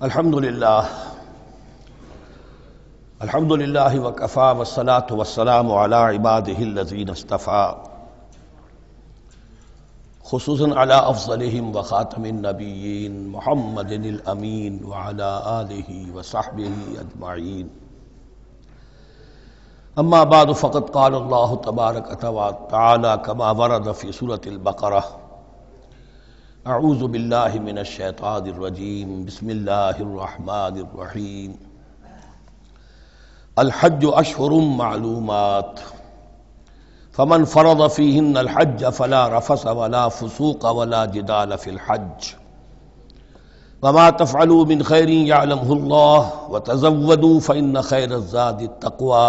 الحمدللہ وکفی والصلاة والسلام علی عبادہ الذین اصطفیٰ خصوصاً علی افضلہم وخاتم النبیین محمد الامین وعلی آلہ وصحبہ اجمعین اما بعد فقد قال اللہ تبارک وتعالی کما ورد فی سورۃ البقرہ اعوذ باللہ من الشیطان الرجیم بسم اللہ الرحمن الرحیم الحج اشہر معلومات فمن فرض فیہن الحج فلا رفث ولا فسوق ولا جدال فی الحج وما تفعلوا من خیر یعلمہ اللہ وتزودوا فإن خیر الزاد التقوی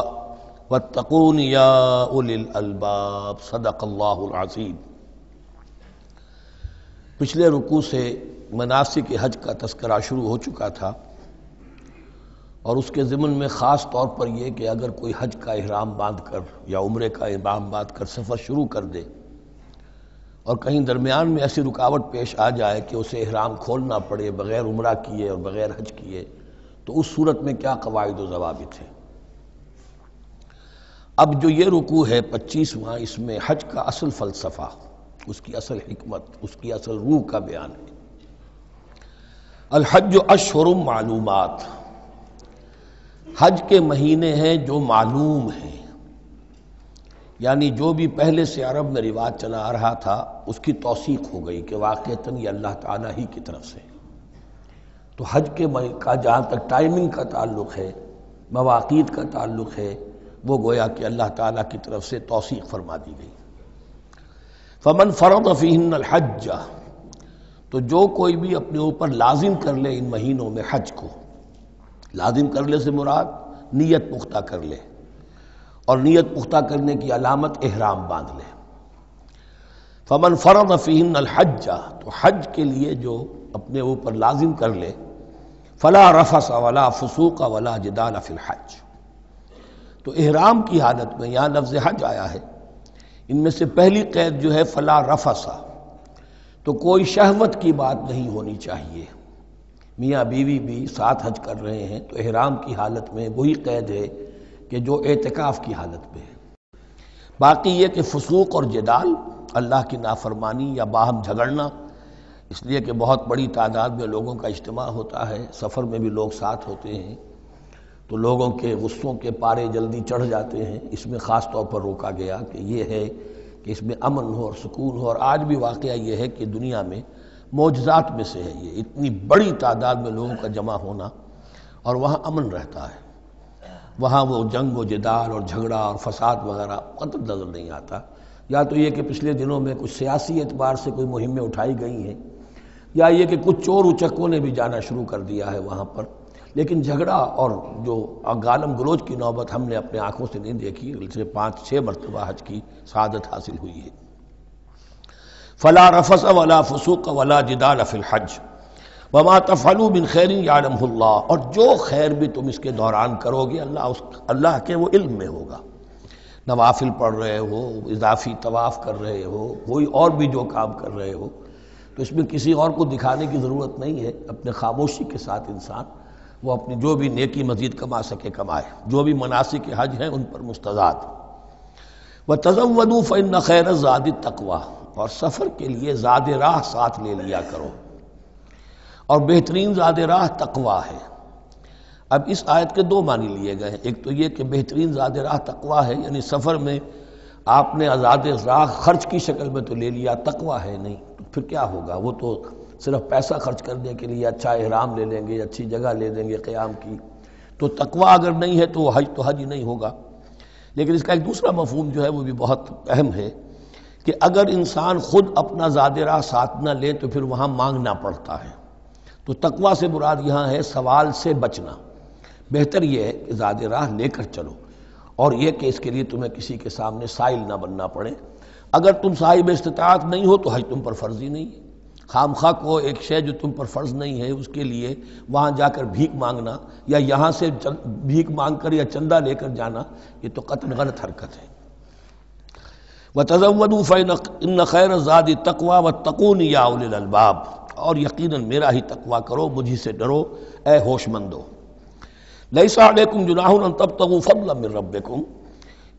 واتقون یا اولی الالباب صدق اللہ العظیم۔ پچھلے رکوع سے مناسک حج کا تذکرہ شروع ہو چکا تھا، اور اس کے ضمن میں خاص طور پر یہ کہ اگر کوئی حج کا احرام باندھ کر یا عمرے کا احرام باندھ کر سفر شروع کر دے اور کہیں درمیان میں ایسی رکاوٹ پیش آ جائے کہ اسے احرام کھولنا پڑے بغیر عمرہ کیے اور بغیر حج کیے، تو اس صورت میں کیا قواعد و ضوابط ہیں۔ اب جو یہ رکوع ہے 25واں، اس میں حج کا اصل فلسفہ، اس کی اصل حکمت، اس کی اصل روح کا بیان ہے۔ الحج اشہر معلومات، حج کے مہینے ہیں جو معلوم ہیں، یعنی جو بھی پہلے سے عرب میں رواج چلا آ رہا تھا اس کی توثیق ہو گئی کہ واقعتاً یہ اللہ تعالیٰ ہی کی طرف سے۔ تو حج کے کا جہاں تک ٹائمنگ کا تعلق ہے، مواقیت کا تعلق ہے، وہ گویا کہ اللہ تعالیٰ کی طرف سے توثیق فرما دی گئی۔ فمن فرض فیہن الحج، تو جو کوئی بھی اپنے اوپر لازم کر لے ان مہینوں میں حج کو، لازم کر لے سے مراد نیت پختہ کر لے، اور نیت پختہ کرنے کی علامت احرام باندھ لے۔ فمن فرض فیہن الحج، تو حج کے لیے جو اپنے اوپر لازم کر لے، فلا رفث ولا فسوق ولا جدال فی الحج، تو احرام کی حالت میں یہاں لفظ حج آیا ہے، ان میں سے پہلی قید جو ہے فلا رفث، تو کوئی شہوت کی بات نہیں ہونی چاہیے۔ میاں بیوی بھی ساتھ حج کر رہے ہیں تو احرام کی حالت میں وہی قید ہے کہ جو اعتکاف کی حالت میں ہے۔ باقی یہ کہ فسوق اور جدال، اللہ کی نافرمانی یا باہم جھگڑنا، اس لیے کہ بہت بڑی تعداد میں لوگوں کا اجتماع ہوتا ہے، سفر میں بھی لوگ ساتھ ہوتے ہیں، تو لوگوں کے غصوں کے پارے جلدی چڑھ جاتے ہیں، اس میں خاص طور پر روکا گیا کہ یہ ہے کہ اس میں امن ہو اور سکون ہو۔ اور آج بھی واقعہ یہ ہے کہ دنیا میں معجزات میں سے ہے یہ، اتنی بڑی تعداد میں لوگوں کا جمع ہونا، اور وہاں امن رہتا ہے، وہاں وہ جنگ و جدال اور جھگڑا اور فساد وغیرہ قطع نظر نہیں آتا۔ یا تو یہ کہ پچھلے دنوں میں کچھ سیاسی اعتبار سے کوئی مہمیں اٹھائی گئی ہیں، یا یہ کہ کچھ چور اچکوں نے بھی جانا شروع کر دیا ہے وہاں پر، لیکن جھگڑا اور جو گالم گلوچ کی نوبت ہم نے اپنے آنکھوں سے نہیں دیکھی، اسے 5-6 مرتبہ حج کی سعادت حاصل ہوئی ہے۔ فلا رفث ولا فسوق ولا جدال فی الحج وما تفعلوا من خیر یعلمہ اللہ، اور جو خیر بھی تم اس کے دوران کرو گے اللہ کے وہ علم میں ہوگا۔ نوافل پڑھ رہے ہو، اضافی طواف کر رہے ہو، کوئی اور بھی جو کام کر رہے ہو، تو اس میں کسی اور کو دکھانے کی ضرورت نہیں ہے، اپنے خاموشی کے ساتھ انسان وہ اپنی جو بھی نیکی مزید کما سکے کمائے، جو بھی مناسک حج ہیں ان پر مستزاد۔ وَتَزَوَّدُوا فَإِنَّ خَيْرَ الزَّادِ التَّقْوَىٰ، اور سفر کے لیے زاد راہ ساتھ لے لیا کرو، اور بہترین زاد راہ تقویٰ ہے۔ اب اس آیت کے 2 معنی لیے گئے ہیں، ایک تو یہ کہ بہترین زاد راہ تقویٰ ہے، یعنی سفر میں آپ نے زاد راہ خرچ کی شکل میں تو لے لیا، تقویٰ ہے نہیں، تو پھر کیا ہوگا؟ وہ تو صرف پیسہ خرچ کرنے کے لیے اچھا احرام لے لیں گے، اچھی جگہ لے لیں گے قیام کی، تو تقویٰ اگر نہیں ہے تو وہ حج تو حج ہی نہیں ہوگا۔ لیکن اس کا ایک دوسرا مفہوم جو ہے وہ بھی بہت اہم ہے کہ اگر انسان خود اپنا زاد راہ ساتھ نہ لے تو پھر وہاں مانگنا پڑتا ہے، تو تقویٰ سے مراد یہاں ہے سوال سے بچنا۔ بہتر یہ ہے کہ زاد راہ لے کر چلو، اور یہ کہ اس کے لیے تمہیں کسی کے سامنے سائل نہ بننا پڑے۔ اگر تم صاحب استطاعت نہیں ہو تو حج تم پر فرض ہی نہیں ہے۔ خام خواہ کو ایک شے جو تم پر فرض نہیں ہے اس کے لیے وہاں جا کر بھیک مانگنا، یا یہاں سے بھیک مانگ کر یا چندہ لے کر جانا، یہ تو قطعاً غلط حرکت ہے۔ وَتَزَوَّدُوا فَإِنَّ خَيْرَ الزَّادِ التَّقْوَىٰ وَاتَّقُونِ يَا أُولِي الْأَلْبَابِ، اور یقیناً میرا ہی تقویٰ کرو، مجھی سے ڈرو اے ہوش مندو۔ لیس علیکم جناح ان تبتغوا فضلا من ربکم،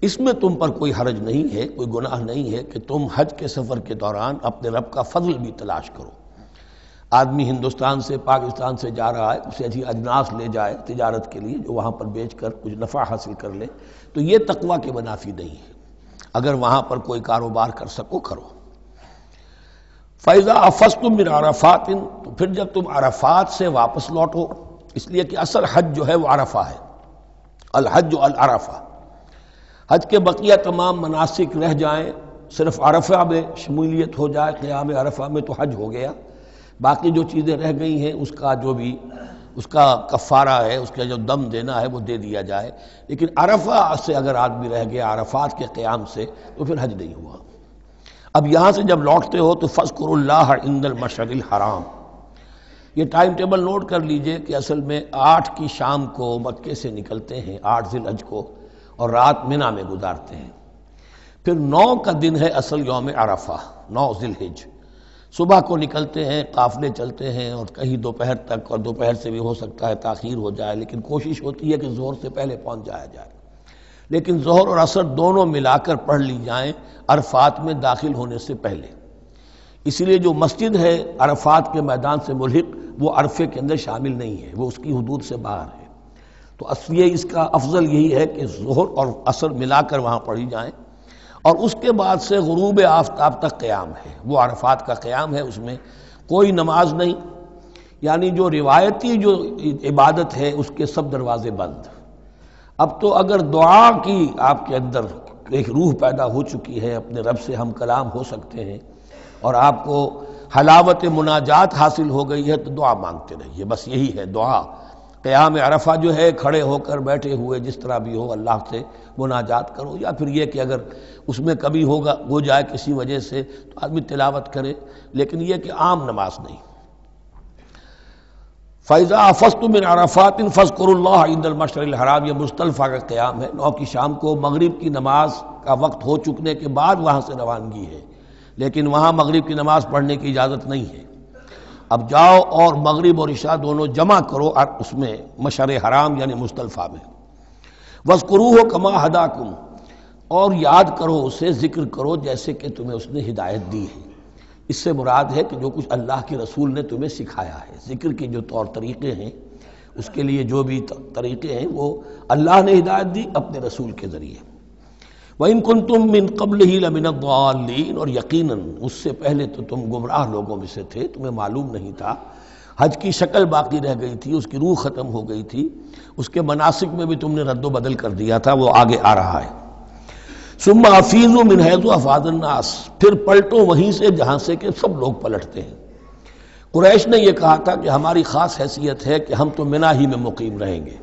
اس میں تم پر کوئی حرج نہیں ہے، کوئی گناہ نہیں ہے کہ تم حج کے سفر کے دوران اپنے رب کا فضل بھی تلاش کرو۔ آدمی ہندوستان سے پاکستان سے جا رہا ہے، اسے اچھی اجناس لے جائے تجارت کے لیے جو وہاں پر بیچ کر کچھ نفع حاصل کر لے، تو یہ تقویٰ کے منافی نہیں ہے۔ اگر وہاں پر کوئی کاروبار کر سکو کرو۔ فَإِذَا أَفَضْتُم مِّنْ عَرَفَاتٍ، تو پھر جب تم عرفات سے واپس لوٹو، اس لیے کہ اصل حج جو ہے وہ عرفہ ہے، الحج العرفہ۔ حج کے بقیہ تمام مناسک رہ جائیں، صرف عرفہ میں شمولیت ہو جائے، قیام عرفہ میں تو حج ہو گیا، باقی جو چیزیں رہ گئی ہیں اس کا جو بھی اس کا کفارہ ہے، اس کا جو دم دینا ہے وہ دے دیا جائے۔ لیکن عرفہ سے اگر آدمی رہ گیا عرفات کے قیام سے تو پھر حج نہیں ہوا۔ اب یہاں سے جب لوٹتے ہو تو فاذکروا اللہ عند المشعر الحرام، یہ ٹائم ٹیبل نوٹ کر لیجئے کہ اصل میں 8 کی شام کو مکے سے نکلتے ہیں 8 ذی الحج کو، اور رات منی میں گزارتے ہیں۔ پھر 9 کا دن ہے اصل یوم عرفہ، 9 ذی الحج، صبح کو نکلتے ہیں، قافلے چلتے ہیں اور کہیں دوپہر تک، اور دوپہر سے بھی ہو سکتا ہے تاخیر ہو جائے، لیکن کوشش ہوتی ہے کہ ظہر سے پہلے پہنچ جایا جائے، لیکن ظہر اور عصر دونوں ملا کر پڑھ لی جائیں عرفات میں داخل ہونے سے پہلے۔ اسی لیے جو مسجد ہے عرفات کے میدان سے ملحق وہ عرفے کے اندر شامل نہیں ہے، وہ اس کی حدود سے باہر ہے۔ تو اصلیے اس کا افضل یہی ہے کہ ظہر اور عصر ملا کر وہاں پڑھی جائیں، اور اس کے بعد سے غروب آفتاب تک قیام ہے، وہ عرفات کا قیام ہے، اس میں کوئی نماز نہیں، یعنی جو روایتی جو عبادت ہے اس کے سب دروازے بند۔ اب تو اگر دعا کی آپ کے اندر ایک روح پیدا ہو چکی ہے، اپنے رب سے ہم کلام ہو سکتے ہیں، اور آپ کو حلاوت مناجات حاصل ہو گئی ہے، تو دعا مانگتے رہیے، بس یہی ہے دعا۔ قیام عرفہ جو ہے کھڑے ہو کر بیٹھے ہوئے جس طرح بھی ہو اللہ سے مناجات کرو، یا پھر یہ کہ اگر اس میں کبھی ہو جائے کسی وجہ سے تو آدمی تلاوت کرے، لیکن یہ کہ عام نماز نہیں۔ فَإِذَا أَفَضْتُم مِّنْ عَرَفَاتٍ فاذكروا اللَّهَ عِندَ الْمَشْعَرِ الْحَرَامِ، یہ مزدلفہ کا قیام ہے، 9 کی شام کو مغرب کی نماز کا وقت ہو چکنے کے بعد وہاں سے روانگی ہے، لیکن وہاں مغرب کی نماز پڑھنے کی اجازت نہیں ہے۔ اب جاؤ اور مغرب اور عشاء دونوں جمع کرو اس میں مشعر حرام یعنی مزدلفہ میں۔ وَاذْكُرُوهُ كَمَا هَدَاكُمْ، اور یاد کرو اسے، ذکر کرو جیسے کہ تمہیں اس نے ہدایت دی ہے۔ اس سے مراد ہے کہ جو کچھ اللہ کے رسول نے تمہیں سکھایا ہے، ذکر کے جو طور طریقے ہیں، اس کے لیے جو بھی طریقے ہیں وہ اللہ نے ہدایت دی اپنے رسول کے ذریعے۔ وَإِن كُنتُم مِّن قَبْلِهِ لَمِنَ الضَّالِّينَ، اور یقیناً اس سے پہلے تو تم گمراہ لوگوں میں سے تھے، تمہیں معلوم نہیں تھا، حج کی شکل باقی رہ گئی تھی، اس کی روح ختم ہو گئی تھی، اس کے مناسک میں بھی تم نے رد و بدل کر دیا تھا، وہ آگے آ رہا ہے۔ ثُمَّ أَفِيضُوا مِنْ حَيْثُ أَفَاضَ النَّاسُ، پھر پلٹو وہیں سے جہاں سے کہ سب لوگ پلٹتے ہیں۔ قریش نے یہ کہا تھا کہ ہماری خاص حیثیت ہے کہ ہم تو منی ہی میں مقیم رہیں گے،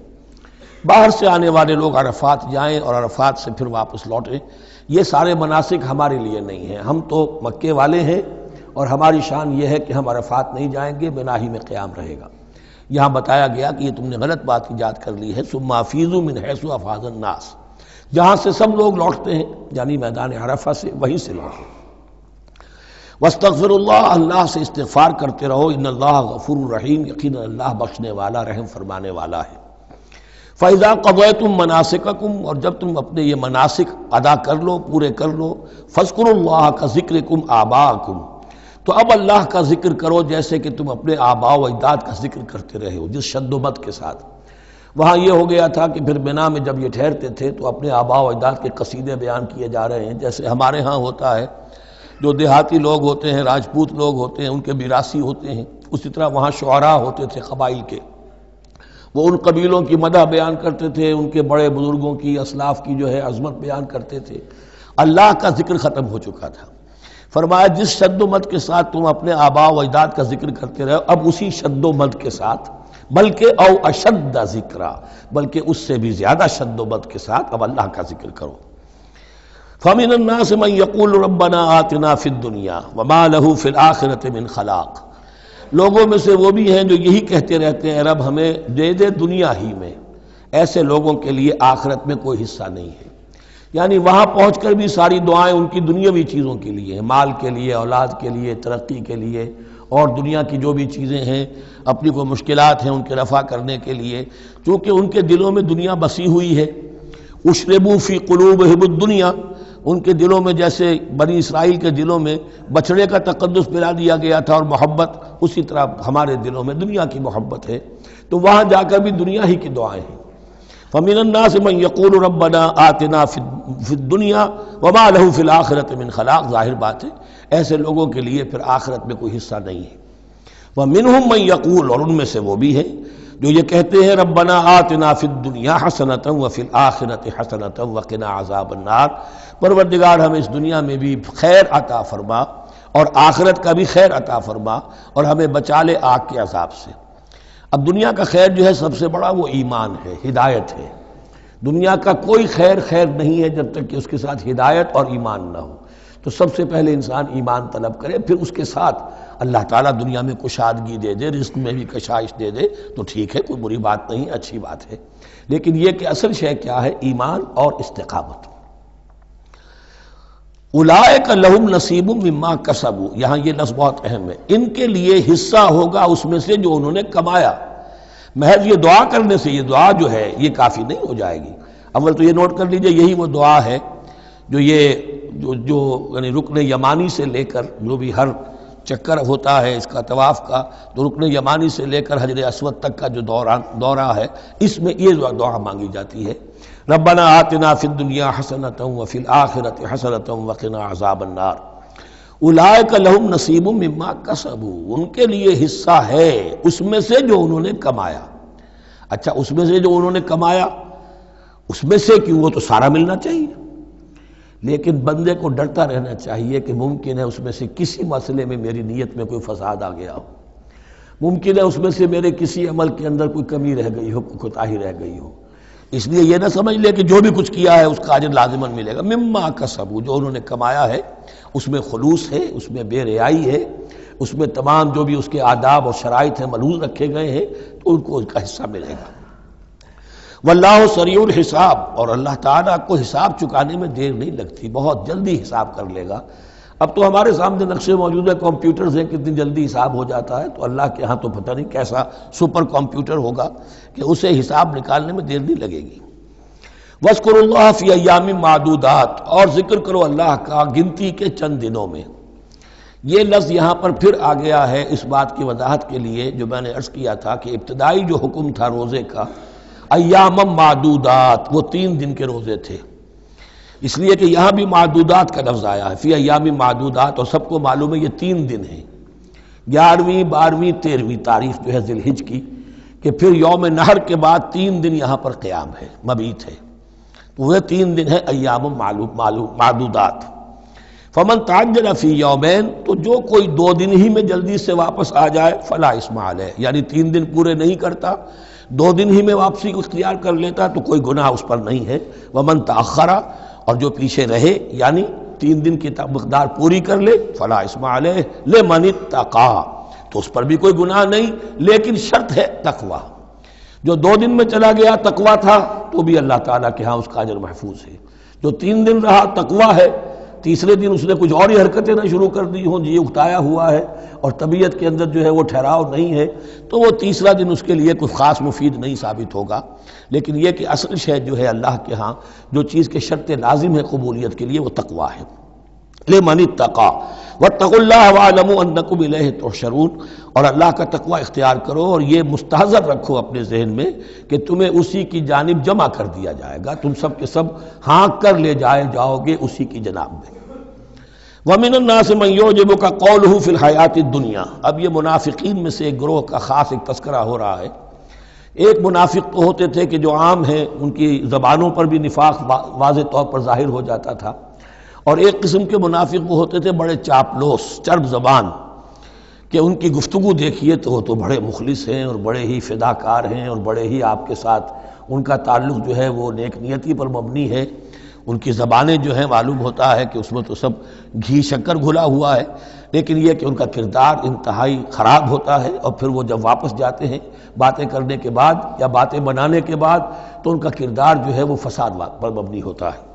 باہر سے آنے والے لوگ عرفات جائیں اور عرفات سے پھر واپس لوٹیں، یہ سارے مناسک ہمارے لیے نہیں ہیں، ہم تو مکے والے ہیں اور ہماری شان یہ ہے کہ ہم عرفات نہیں جائیں گے، منی ہی میں قیام رہے گا۔ یہاں بتایا گیا کہ یہ تم نے غلط بات ایجاد کر لی ہے۔ ثم افیضوا من حیث افاض الناس، جہاں سے سب لوگ لوٹتے ہیں یعنی میدان عرفہ سے، وہیں سے لوٹیں۔ واستغفروا اللہ، اللہ سے استغفار کرتے رہو، ان اللہ غفور رحیم، یقینا اللہ بخشنے والا رحم فرمانے والا ہے۔ فَإِذَا قَضَيْتُم مَّنَاسِكَكُمْ، اور جب تم اپنے یہ مناسک ادا کر لو، پورے کر لو، فاذكروا اللہ كذكركم آباءكم، تو اب اللہ کا ذکر کرو جیسے کہ تم اپنے آباء و اجداد کا ذکر کرتے رہے ہو، جس شد و مد کے ساتھ۔ وہاں یہ ہو گیا تھا کہ پھر منی میں جب یہ ٹھہرتے تھے تو اپنے آباء و اجداد کے قصیدے بیان کیے جا رہے ہیں، جیسے ہمارے ہاں ہوتا ہے، جو دیہاتی لوگ ہوتے ہیں، راجپوت لوگ ہوتے ہیں، ان کے میراثی ہوتے ہیں، اسی طرح وہاں شعراء ہوتے تھے قبائل کے، وہ ان قبیلوں کی مدح بیان کرتے تھے، ان کے بڑے بزرگوں کی، اسلاف کی جو ہے عظمت بیان کرتے تھے۔ اللہ کا ذکر ختم ہو چکا تھا، فرمایا جس شد و مد کے ساتھ تم اپنے آباء و اجداد کا ذکر کرتے رہے، اب اسی شد و مد کے ساتھ، بلکہ او اشد ذکرا، بلکہ اس سے بھی زیادہ شد و مد کے ساتھ اب اللہ کا ذکر کرو۔ فَمِنَ النَّاسِ مَن يَقُولُ رَبَّنَا آتِنَا فِي الدُّنْيَا وَمَا لَهُ فِي الْآخِرَةِ مِنْ خَلَاقٍ، لوگوں میں سے وہ بھی ہیں جو یہی کہتے رہتے ہیں رب ہمیں دے دے دنیا ہی میں، ایسے لوگوں کے لیے آخرت میں کوئی حصہ نہیں ہے۔ یعنی وہاں پہنچ کر بھی ساری دعائیں ان کی دنیاوی چیزوں کے لیے ہیں، مال کے لیے، اولاد کے لیے، ترقی کے لیے، اور دنیا کی جو بھی چیزیں ہیں، اپنی کوئی مشکلات ہیں ان کے رفع کرنے کے لیے، چونکہ ان کے دلوں میں دنیا بسی ہوئی ہے۔ اشربوا فی قلوبہم الدنیا، ان کے دلوں میں جیسے بنی اسرائیل کے دلوں میں بچڑے کا تقدس پلا دیا گیا تھا اور محبت، اسی طرح ہمارے دلوں میں دنیا کی محبت ہے، تو وہاں جا کر بھی دنیا ہی کی دعائیں ہیں۔ فَمِنَ النَّاسِ مَن يَقُولُ رَبَّنَا آتِنَا فِي الدُّنْيَا وَمَا لَهُ فِي الْآخِرَةِ مِنْ خَلَاقٍ، ظاہر بات ہے ایسے لوگوں کے لیے پھر آخرت میں کوئی حصہ نہیں ہے۔ وَمِنْهُم مَن يَقُولُ، اور ان میں سے وہ بھی ہیں جو یہ کہتے ہیں ربنا آتنا فی الدنیا حسنۃ وفی الآخرۃ حسنۃ وقنا عذاب النار، پروردگار ہمیں اس دنیا میں بھی خیر عطا فرما اور آخرت کا بھی خیر عطا فرما اور ہمیں بچا لے آگ کے عذاب سے۔ اب دنیا کا خیر جو ہے سب سے بڑا وہ ایمان ہے، ہدایت ہے۔ دنیا کا کوئی خیر نہیں ہے جب تک کہ اس کے ساتھ ہدایت اور ایمان نہ ہو، تو سب سے پہلے انسان ایمان طلب کرے، پھر اس کے ساتھ اللہ تعالیٰ دنیا میں کشادگی دے دے، رزق میں بھی کشائش دے دے تو ٹھیک ہے، کوئی بری بات نہیں، اچھی بات ہے، لیکن یہ کہ اصل شے کیا ہے؟ ایمان اور استقامت۔ اولئک لہم نصیب مما کسبوا، یہاں یہ لفظ بہت اہم ہے، ان کے لیے حصہ ہوگا اس میں سے جو انہوں نے کمایا۔ محض یہ دعا کرنے سے، یہ دعا جو ہے یہ کافی نہیں ہو جائے گی۔ اول تو یہ نوٹ کر لیجئے، یہی وہ دعا ہے جو یعنی رکن یمانی سے لے کر جو بھی ہر چکر ہوتا ہے اس کا طواف کا، تو رکن یمانی سے لے کر حجر اسود تک کا جو دورہ ہے، اس میں یہ دعا مانگی جاتی ہے، ربنا آتنا فی الدنیا حسنۃ وفی الآخرۃ حسنۃ وقنا عذاب النار۔ اولئک لہم نصیب مما کسبوا، ان کے لیے حصہ ہے اس میں سے جو انہوں نے کمایا۔ اچھا، اس میں سے جو انہوں نے کمایا، اس میں سے کیوں؟ وہ تو سارا ملنا چاہیے، لیکن بندے کو ڈرتا رہنا چاہیے کہ ممکن ہے اس میں سے کسی مسئلے میں میری نیت میں کوئی فساد آ گیا ہو، ممکن ہے اس میں سے میرے کسی عمل کے اندر کوئی کمی رہ گئی ہو، کوئی کوتاہی رہ گئی ہو، اس لیے یہ نہ سمجھ لے کہ جو بھی کچھ کیا ہے اس کا اجر لازماً ملے گا۔ مما کسبوا، جو انہوں نے کمایا ہے اس میں خلوص ہے، اس میں بے ریائی ہے، اس میں تمام جو بھی اس کے آداب اور شرائط ہیں ملحوظ رکھے گئے ہیں، تو ان کو اس کا حصہ ملے گا۔ واللہ سریع الحساب، اور اللہ تعالیٰ کو حساب چکانے میں دیر نہیں لگتی، بہت جلدی حساب کر لے گا۔ اب تو ہمارے سامنے نقشے موجود ہے، کمپیوٹرز ہیں، کتنی جلدی حساب ہو جاتا ہے، تو اللہ کے ہاں تو پتہ نہیں کیسا سپر کمپیوٹر ہوگا کہ اسے حساب نکالنے میں دیر نہیں لگے گی۔ وَاذْكُرُوا اللَّهَ فِي أَيَّامٍ مَّعْدُودَاتٍ، اور ذکر کرو اللہ کا گنتی کے چند دنوں میں۔ یہ لفظ یہاں پر پھر آ گیا ہے اس بات کی وضاحت کے لیے جو میں نے عرض کیا تھا کہ ابتدائی جو حکم تھا روزے کا، ایام معدودات، وہ 3 دن کے روزے تھے، اس لیے کہ یہاں بھی معدودات کا لفظ آیا ہے، فی ایام معدودات، اور سب کو معلوم ہے یہ 3 دن ہیں، 11ویں 12ویں 13ویں تاریخ جو ہے ذی الحج کی، کہ پھر یوم نحر کے بعد 3 دن یہاں پر قیام ہے، مبیت ہے، تو وہ 3 دن ہے ایام معدودات۔ فمن تعجل فی یومین، تو جو کوئی 2 دن ہی میں جلدی سے واپس آ جائے، فلا اثم علیہ، یعنی 3 دن پورے نہیں کرتا، 2 دن ہی میں واپسی کو اختیار کر لیتا تو کوئی گناہ اس پر نہیں ہے۔ ومن تأخر، اور جو پیچھے رہے یعنی 3 دن کی مقدار پوری کر لے، فلا اثم علیہ لمن اتقی، تو اس پر بھی کوئی گناہ نہیں، لیکن شرط ہے تقوی۔ جو 2 دن میں چلا گیا تقوی تھا تو بھی اللہ تعالیٰ کے ہاں اس کا اجر محفوظ ہے، جو 3 دن رہا تقوی ہے، تیسرے دن اس نے کچھ اور ہی حرکتیں نہ شروع کر دی ہوں، جی اکتایا ہوا ہے اور طبیعت کے اندر جو ہے وہ ٹھہراؤ نہیں ہے، تو وہ تیسرا دن اس کے لیے کوئی خاص مفید نہیں ثابت ہوگا، لیکن یہ کہ اصل شے جو ہے اللہ کے ہاں جو چیز کے شرط لازم ہے قبولیت کے لیے وہ تقوی ہے۔ لمن اتقی واتقوا اللہ واعلموا انکم الیہ تحشرون، اور اللہ کا تقوی اختیار کرو اور یہ مستحضر رکھو اپنے ذہن میں کہ تمہیں اسی کی جانب جمع کر دیا جائے گا، تم سب کے سب ہانک کر لے جاؤ گے اسی کی جناب میں۔ وَمِنَ النَّاسِ مَن يُعْجِبُكَ قَوْلُهُ فِي الْحَيَاةِ الدُّنْيَا، اب یہ منافقین میں سے ایک گروہ کا خاص ایک تذکرہ ہو رہا ہے۔ ایک منافق تو ہوتے تھے کہ جو عام ہیں، ان کی زبانوں پر بھی نفاق واضح طور پر ظاہر ہو جاتا تھا، اور ایک قسم کے منافق وہ ہوتے تھے بڑے چاپلوس، چرب زبان، کہ ان کی گفتگو دیکھیے تو وہ تو بڑے مخلص ہیں اور بڑے ہی فداکار ہیں اور بڑے ہی آپ کے ساتھ ان کا تعلق جو ہے وہ نیک نیتی پر مبنی ہے، ان کی زبانیں جو ہیں معلوم ہوتا ہے کہ اس میں تو سب گھی شکر گھلا ہوا ہے، لیکن یہ کہ ان کا کردار انتہائی خراب ہوتا ہے، اور پھر وہ جب واپس جاتے ہیں باتیں کرنے کے بعد یا باتیں بنانے کے بعد تو ان کا کردار جو ہے وہ فساد پر مبنی ہوتا ہے۔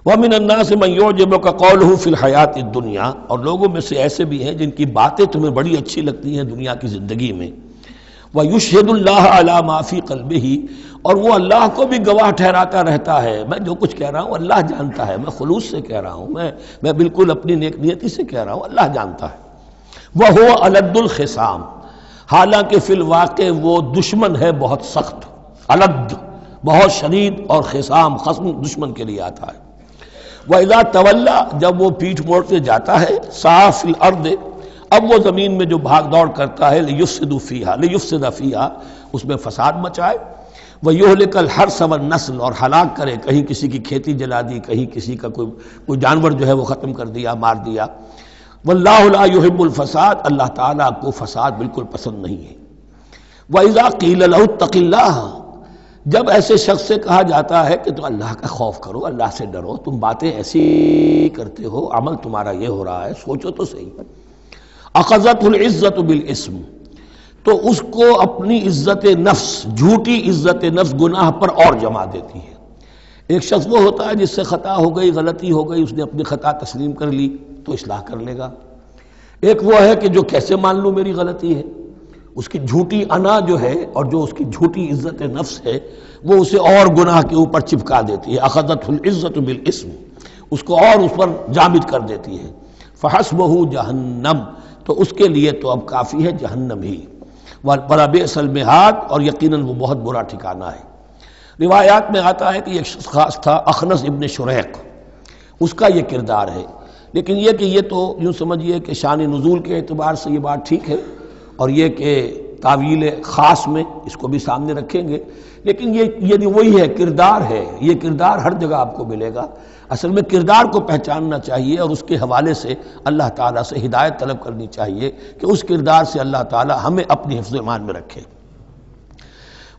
وَمِنَ النَّاسِ مَن يُعْجِبُكَ قَوْلُهُ فِي الْحَيَاةِ الدُّنْيَا، اور لوگوں میں سے ایسے بھی ہیں جن کی باتیں تمہیں بڑی اچھی لگتی ہیں دنیا کی زندگی میں، وَيُشْهِدُ اللَّهَ عَلَى مَا فِي قَلْبِهِ، اور وہ اللہ کو بھی گواہ ٹھہراتا رہتا ہے، میں جو کچھ کہہ رہا ہوں اللہ جانتا ہے، میں خلوص سے کہہ رہا ہوں، میں بالکل اپنی نیک نیتی سے کہہ رہا ہوں، اللہ جانتا ہے۔ وَهُوَ أَلَدُّ الْخِصَامِ، حالانکہ فی الواقع وہ دشمن ہے بہت سخت، الد بہت شدید، اور خصام خصم دشمن کے لیے آتا ہے۔ وَإِذَا تَوَلَّى، جب وہ پیٹھ موڑ کے جاتا ہے، سعى فِي الْأَرْضِ، اب وہ زمین میں جو بھاگ دوڑ کرتا ہے، لِيُفْسِدَ فِيهَا، اس میں فساد مچائے، وَيُهْلِكَ الْحَرْثَ وَالنَّسْلَ، اور ہلاک کرے، کہیں کسی کی کھیتی جلا دی، کہیں کسی کا کوئی جانور جو ہے وہ ختم کر دیا، مار دیا۔ وَاللَّهُ لَا يُحِبُّ الْفَسَادَ، اللہ تعالیٰ کو فساد بالکل پسند نہیں ہے۔ وَإِذَا قِيلَ لَهُ اتَّقِ اللَّهَ، جب ایسے شخص سے کہا جاتا ہے کہ تو اللہ کا خوف کرو، اللہ سے ڈرو، تم باتیں ایسی کرتے ہو، عمل تمہارا یہ ہو رہا ہے، سوچو تو صحیح۔ اخذته العزت بالاسم، تو اس کو اپنی عزت نفس، جھوٹی عزت نفس گناہ پر اور جما دیتی ہے۔ ایک شخص وہ ہوتا ہے جس سے خطا ہو گئی، غلطی ہو گئی، اس نے اپنی خطا تسلیم کر لی تو اصلاح کر لے گا۔ ایک وہ ہے کہ جو کیسے مان لوں میری غلطی ہے، اس کی جھوٹی انا جو ہے اور جو اس کی جھوٹی عزت نفس ہے وہ اسے اور گناہ کے اوپر چپکا دیتی ہے۔ اخذته العزت بالاسم، اس کو اور اس پر جامد کر دیتی ہے۔ فحسبه جہنم، تو اس کے لیے تو اب کافی ہے جہنم ہی، وَلَبِئْسَ الْمِہَادُ، اور یقیناً وہ بہت برا ٹھکانہ ہے۔ روایات میں آتا ہے کہ ایک شخص خاص تھا، اخنس ابن شریق، اس کا یہ کردار ہے، لیکن یہ کہ یہ تو یوں سمجھیے کہ شان نزول کے اعتبار سے یہ بات ٹھیک ہے، اور یہ کہ تعویل خاص میں اس کو بھی سامنے رکھیں گے، لیکن یہ وہی ہے، کردار ہے، یہ کردار ہر جگہ آپ کو ملے گا۔ اصل میں کردار کو پہچاننا چاہیے اور اس کے حوالے سے اللہ تعالیٰ سے ہدایت طلب کرنی چاہیے کہ اس کردار سے اللہ تعالیٰ ہمیں اپنی حفظ ایمان میں رکھے۔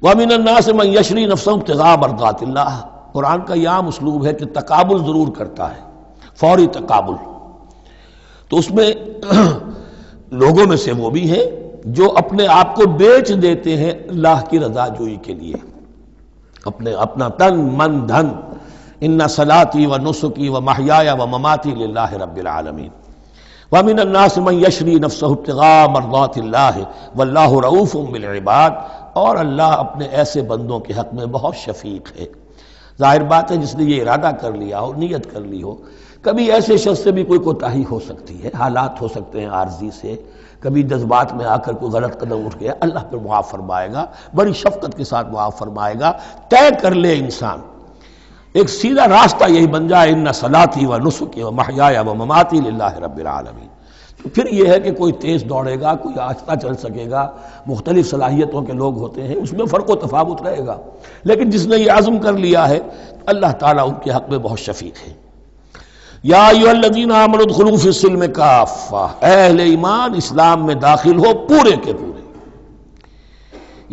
وَمِنَ النَّاسِ مَن يَشْرِي نَفْسَهُ ابْتِغَاءَ مَرْضَاتِ اللَّهِ، قرآن کا یہ عام اسلوب ہے کہ تقابل ضرور کرتا ہے، فوری تقابل، تو اس میں لوگوں میں سے وہ بھی ہیں جو اپنے آپ کو بیچ دیتے ہیں اللہ کی رضا جوئی کے لیے، اپنا تن من دھن، ان صلاتی و نسکی و محیایا و مماتی للہ رب العالمین۔ ومن الناس من یشری نفسہ ابتغاء مرضات اللہ واللہ رؤوف بالعباد، اور اللہ اپنے ایسے بندوں کے حق میں بہت شفیق ہے۔ ظاہر بات ہے جس نے یہ ارادہ کر لیا ہو، نیت کر لی ہو، کبھی ایسے شخص سے بھی کوئی کوتاہی ہو سکتی ہے، حالات ہو سکتے ہیں عارضی سے، کبھی جذبات میں آ کر کوئی غلط قدم اٹھ گیا، اللہ پہ معاف فرمائے گا، بڑی شفقت کے ساتھ معاف فرمائے گا۔ طے کر لے انسان، ایک سیدھا راستہ یہی بن جائے، ان صلاتی و نسکی و محیایا و مماتی للہ رب العالمین، تو پھر یہ ہے کہ کوئی تیز دوڑے گا، کوئی آہستہ چل سکے گا، مختلف صلاحیتوں کے لوگ ہوتے ہیں، اس میں فرق و تفاوت رہے گا، لیکن جس نے یہ عزم کر لیا ہے اللہ تعالیٰ ان کے حق میں بہت شفیق ہے۔ یا ایھا الذین آمنوا ادخلوا فی السلم کافہ، اے اہل ایمان اسلام میں داخل ہو پورے کے پورے۔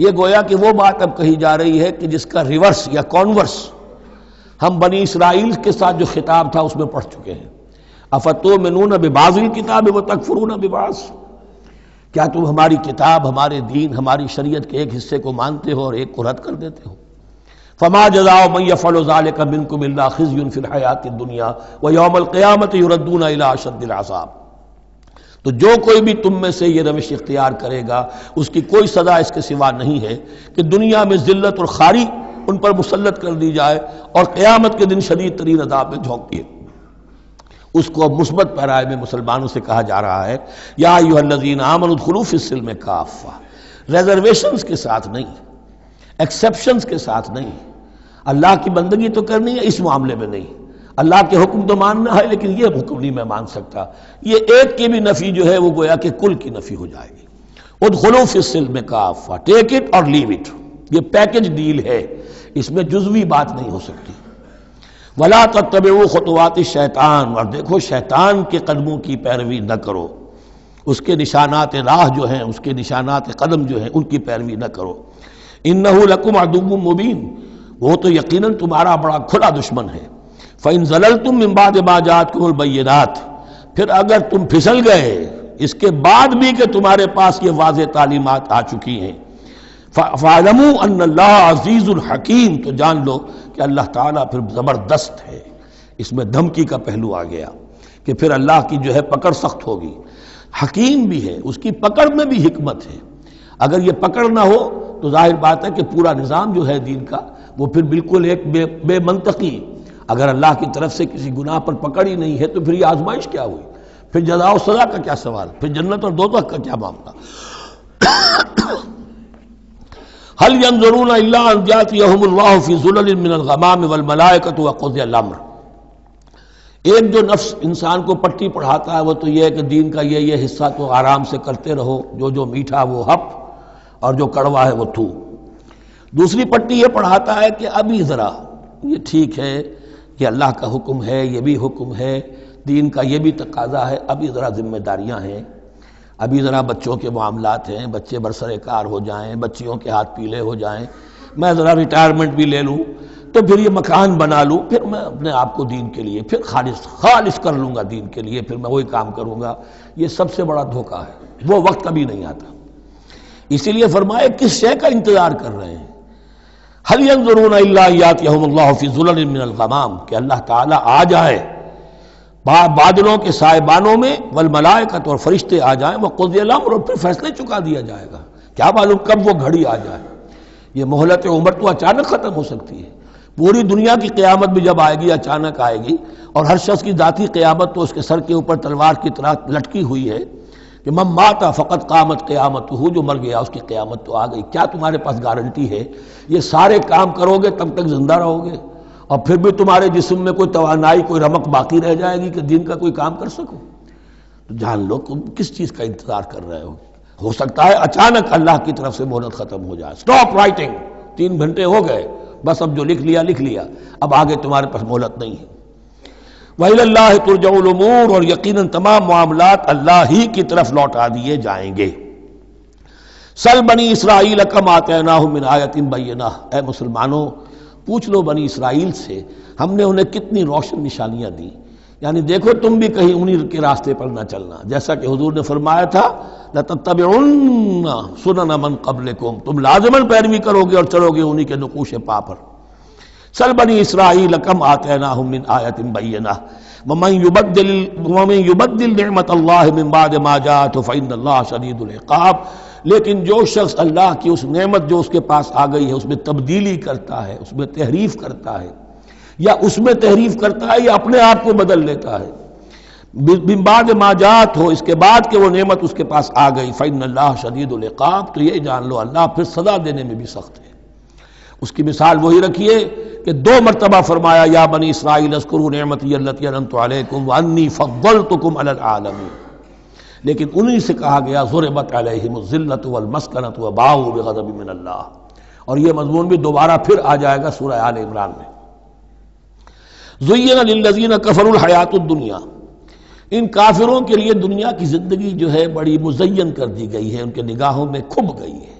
یہ گویا کہ وہ بات اب کہی جا رہی ہے کہ جس کا ریورس یا کانورس ہم بنی اسرائیل کے ساتھ جو خطاب تھا اس میں پڑھ چکے ہیں۔ افتؤمنون ببعض الکتاب وتکفرون ببعض، کیا تم ہماری کتاب، ہمارے دین، ہماری شریعت کے ایک حصے کو مانتے ہو اور ایک کو رد کر دیتے ہو؟ فما جزاء من يفعل ذلك منكم الا خزي في الحياة الدنيا ويوم القيامة يردون الى اشد العذاب، تو جو کوئی بھی تم میں سے یہ روش اختیار کرے گا اس کی کوئی سزا اس کے سوا نہیں ہے کہ دنیا میں ذلت اور خواری ان پر مسلط کر دی جائے اور قیامت کے دن شدید ترین عذاب میں جھونک دیے۔ اس کو اب مثبت پیرائے میں مسلمانوں سے کہا جا رہا ہے، یا ایھا الذین آمنوا ادخلوا فی السلم کافہ، ریزرویشنز کے ساتھ نہیں، ایکسیپشنز کے ساتھ نہیں۔ اللہ کی بندگی تو کرنی ہے، اس معاملے میں نہیں، اللہ کے حکم تو ماننا ہے لیکن یہ حکم نہیں میں مان سکتا، یہ ایک کی بھی نفی جو ہے وہ گویا کہ کل کی نفی ہو جائے گی۔ ادخلوا فی السلم کافہ، ٹیک اٹ اور لیو اٹ، یہ پیکج ڈیل ہے، اس میں جزوی بات نہیں ہو سکتی۔ ولا تتبعوا خطوات الشیطان، اور دیکھو شیطان کے قدموں کی پیروی نہ کرو، اس کے نشانات راہ جو ہیں، اس کے نشانات قدم جو ہیں ان کی پیروی نہ کرو۔ انہ لکم عدو مبین، وہ تو یقیناً تمہارا بڑا کھلا دشمن ہے۔ فإن زللتم من بعد ما جاءتکم البینات، پھر اگر تم پھسل گئے اس کے بعد بھی کہ تمہارے پاس یہ واضح تعلیمات آ چکی ہیں، فَاعْلَمُوا أَنَّ اللَّهَ عَزِيزٌ حَكِيمٌ، تو جان لو کہ اللہ تعالیٰ پھر زبردست ہے، اس میں دھمکی کا پہلو آ گیا کہ پھر اللہ کی جو ہے پکڑ سخت ہوگی. حکیم بھی ہے، اس کی پکڑ میں بھی حکمت ہے. اگر یہ پکڑ نہ ہو تو ظاہر بات ہے کہ پورا نظام جو ہے دین کا وہ پھر بالکل ایک بے منطقی. اگر اللہ کی طرف سے کسی گناہ پر پکڑ ہی نہیں ہے تو پھر یہ آزمائش کیا ہوئی؟ پھر جزا و سزا کا کیا سوال؟ پھر جنت اور دوزخ کا کیا معاملہ؟ هل ينظرون الا ان ياتيهم الله في ظلل من الغمام والملائكة وقضي الامر. ایک جو نفس انسان کو پٹی پڑھاتا ہے وہ تو یہ ہے کہ دین کا یہ حصہ تو آرام سے کرتے رہو، جو میٹھا وہ ہپ اور جو کڑوا ہے وہ تھو. دوسری پٹی یہ پڑھاتا ہے کہ ابھی ذرا یہ ٹھیک ہے، یہ اللہ کا حکم ہے، یہ بھی حکم ہے، دین کا یہ بھی تقاضا ہے، ابھی ذرا ذمہ داریاں ہیں، ابھی ذرا بچوں کے معاملات ہیں، بچے برسر کار ہو جائیں، بچیوں کے ہاتھ پیلے ہو جائیں، میں ذرا ریٹائرمنٹ بھی لے لوں، تو پھر یہ مکان بنا لوں، پھر میں اپنے آپ کو دین کے لیے پھر خالص کر لوں گا، دین کے لیے پھر میں وہی کام کروں گا. یہ سب سے بڑا دھوکہ ہے، وہ وقت کبھی نہیں آتا. اسی لیے فرمایا کس شے کا انتظار کر رہے ہیں؟ هل ينظرون الا ياتيهم الله في ظلل من الغمام، کہ اللہ تعالیٰ آ جائے بادلوں کے سائبانوں میں، والملائکۃ اور فرشتے آ جائیں، وقضی الامر اور پھر فیصلے چکا دیا جائے گا. کیا معلوم کب وہ گھڑی آ جائے. یہ مہلت عمر تو اچانک ختم ہو سکتی ہے. پوری دنیا کی قیامت بھی جب آئے گی اچانک آئے گی، اور ہر شخص کی ذاتی قیامت تو اس کے سر کے اوپر تلوار کی طرح لٹکی ہوئی ہے کہ من مات فقط قامت قیامتہ، جو مر گیا اس کی قیامت تو آ گئی. کیا تمہارے پاس گارنٹی ہے یہ سارے کام کرو گے تب تک زندہ رہو گے اور پھر بھی تمہارے جسم میں کوئی توانائی، کوئی رمق باقی رہ جائے گی کہ دین کا کوئی کام کر سکو؟ تو جان لو تم کس چیز کا انتظار کر رہے ہو سکتا ہے اچانک اللہ کی طرف سے مہلت ختم ہو جائے. سٹاپ رائٹنگ، 3 گھنٹے ہو گئے، بس اب جو لکھ لیا، اب آگے تمہارے پاس مہلت نہیں ہے. وَإِلَى اللَّهِ تُرْجَعُ الْأُمُورُ، اور یقیناً تمام معاملات اللہ ہی کی طرف لوٹا دیے جائیں گے. سل بنی اسرائیل کم آتیناہم من آیۃ بینہ، اے مسلمانوں پوچھ لو بنی اسرائیل سے ہم نے انہیں کتنی روشن نشانیاں دی. یعنی دیکھو تم بھی کہیں انہی کے راستے پر نہ چلنا، جیسا کہ حضور نے فرمایا تھا لَتَتَّبِعُنَّ سُنَنَ مَن قَبْلِكُمْ، تم لازماً پیروی کرو گے اور چلو گے انہی کے نقوش پا پر. سل بنی اسرائیل کم آتیناہم من آیۃ بینہ ومن یبدل نعمت اللہ من بعد ما جاءتہ فإن اللہ شدید العقاب. لیکن جو شخص اللہ کی اس نعمت جو اس کے پاس آ گئی ہے اس میں تبدیلی کرتا ہے، اس میں تحریف کرتا ہے، یا اس میں تحریف کرتا ہے یا اپنے آپ کو بدل لیتا ہے، من بعد ما جاءت ہو، اس کے بعد کہ وہ نعمت اس کے پاس آ گئی، فإن اللہ شدید العقاب، تو یہ جان لو اللہ پھر سزا دینے میں بھی سخت ہے. اس کی مثال وہی رکھیے کہ 2 مرتبہ فرمایا یا بنی اسرائیل اذکروا نعمتی التی انعمت علیکم وانی فضلتکم علی العالمین، لیکن انہی سے کہا گیا ضربت علیہم الذلۃ والمسکنۃ وباؤوا بغضب من اللہ. اور یہ مضمون بھی دوبارہ پھر آ جائے گا سورہ آل عمران میں. زین للذین کفروا الحیات الدنیا، ان کافروں کے لیے دنیا کی زندگی جو ہے بڑی مزین کر دی گئی ہے، ان کے نگاہوں میں کھب گئی ہے.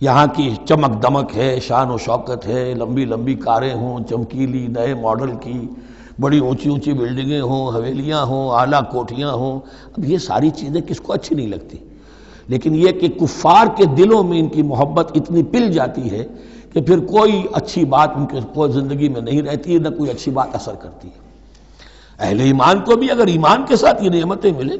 یہاں کی چمک دمک ہے، شان و شوکت ہے، لمبی لمبی کاریں ہوں، چمکیلی نئے ماڈل کی، بڑی اونچی اونچی بلڈنگیں ہوں، حویلیاں ہوں، اعلیٰ کوٹھیاں ہوں. اب یہ ساری چیزیں کس کو اچھی نہیں لگتی، لیکن یہ کہ کفار کے دلوں میں ان کی محبت اتنی پل جاتی ہے کہ پھر کوئی اچھی بات ان کے کوئی زندگی میں نہیں رہتی، نہ کوئی اچھی بات اثر کرتی ہے. اہل ایمان کو بھی اگر ایمان کے ساتھ یہ نعمتیں ملیں،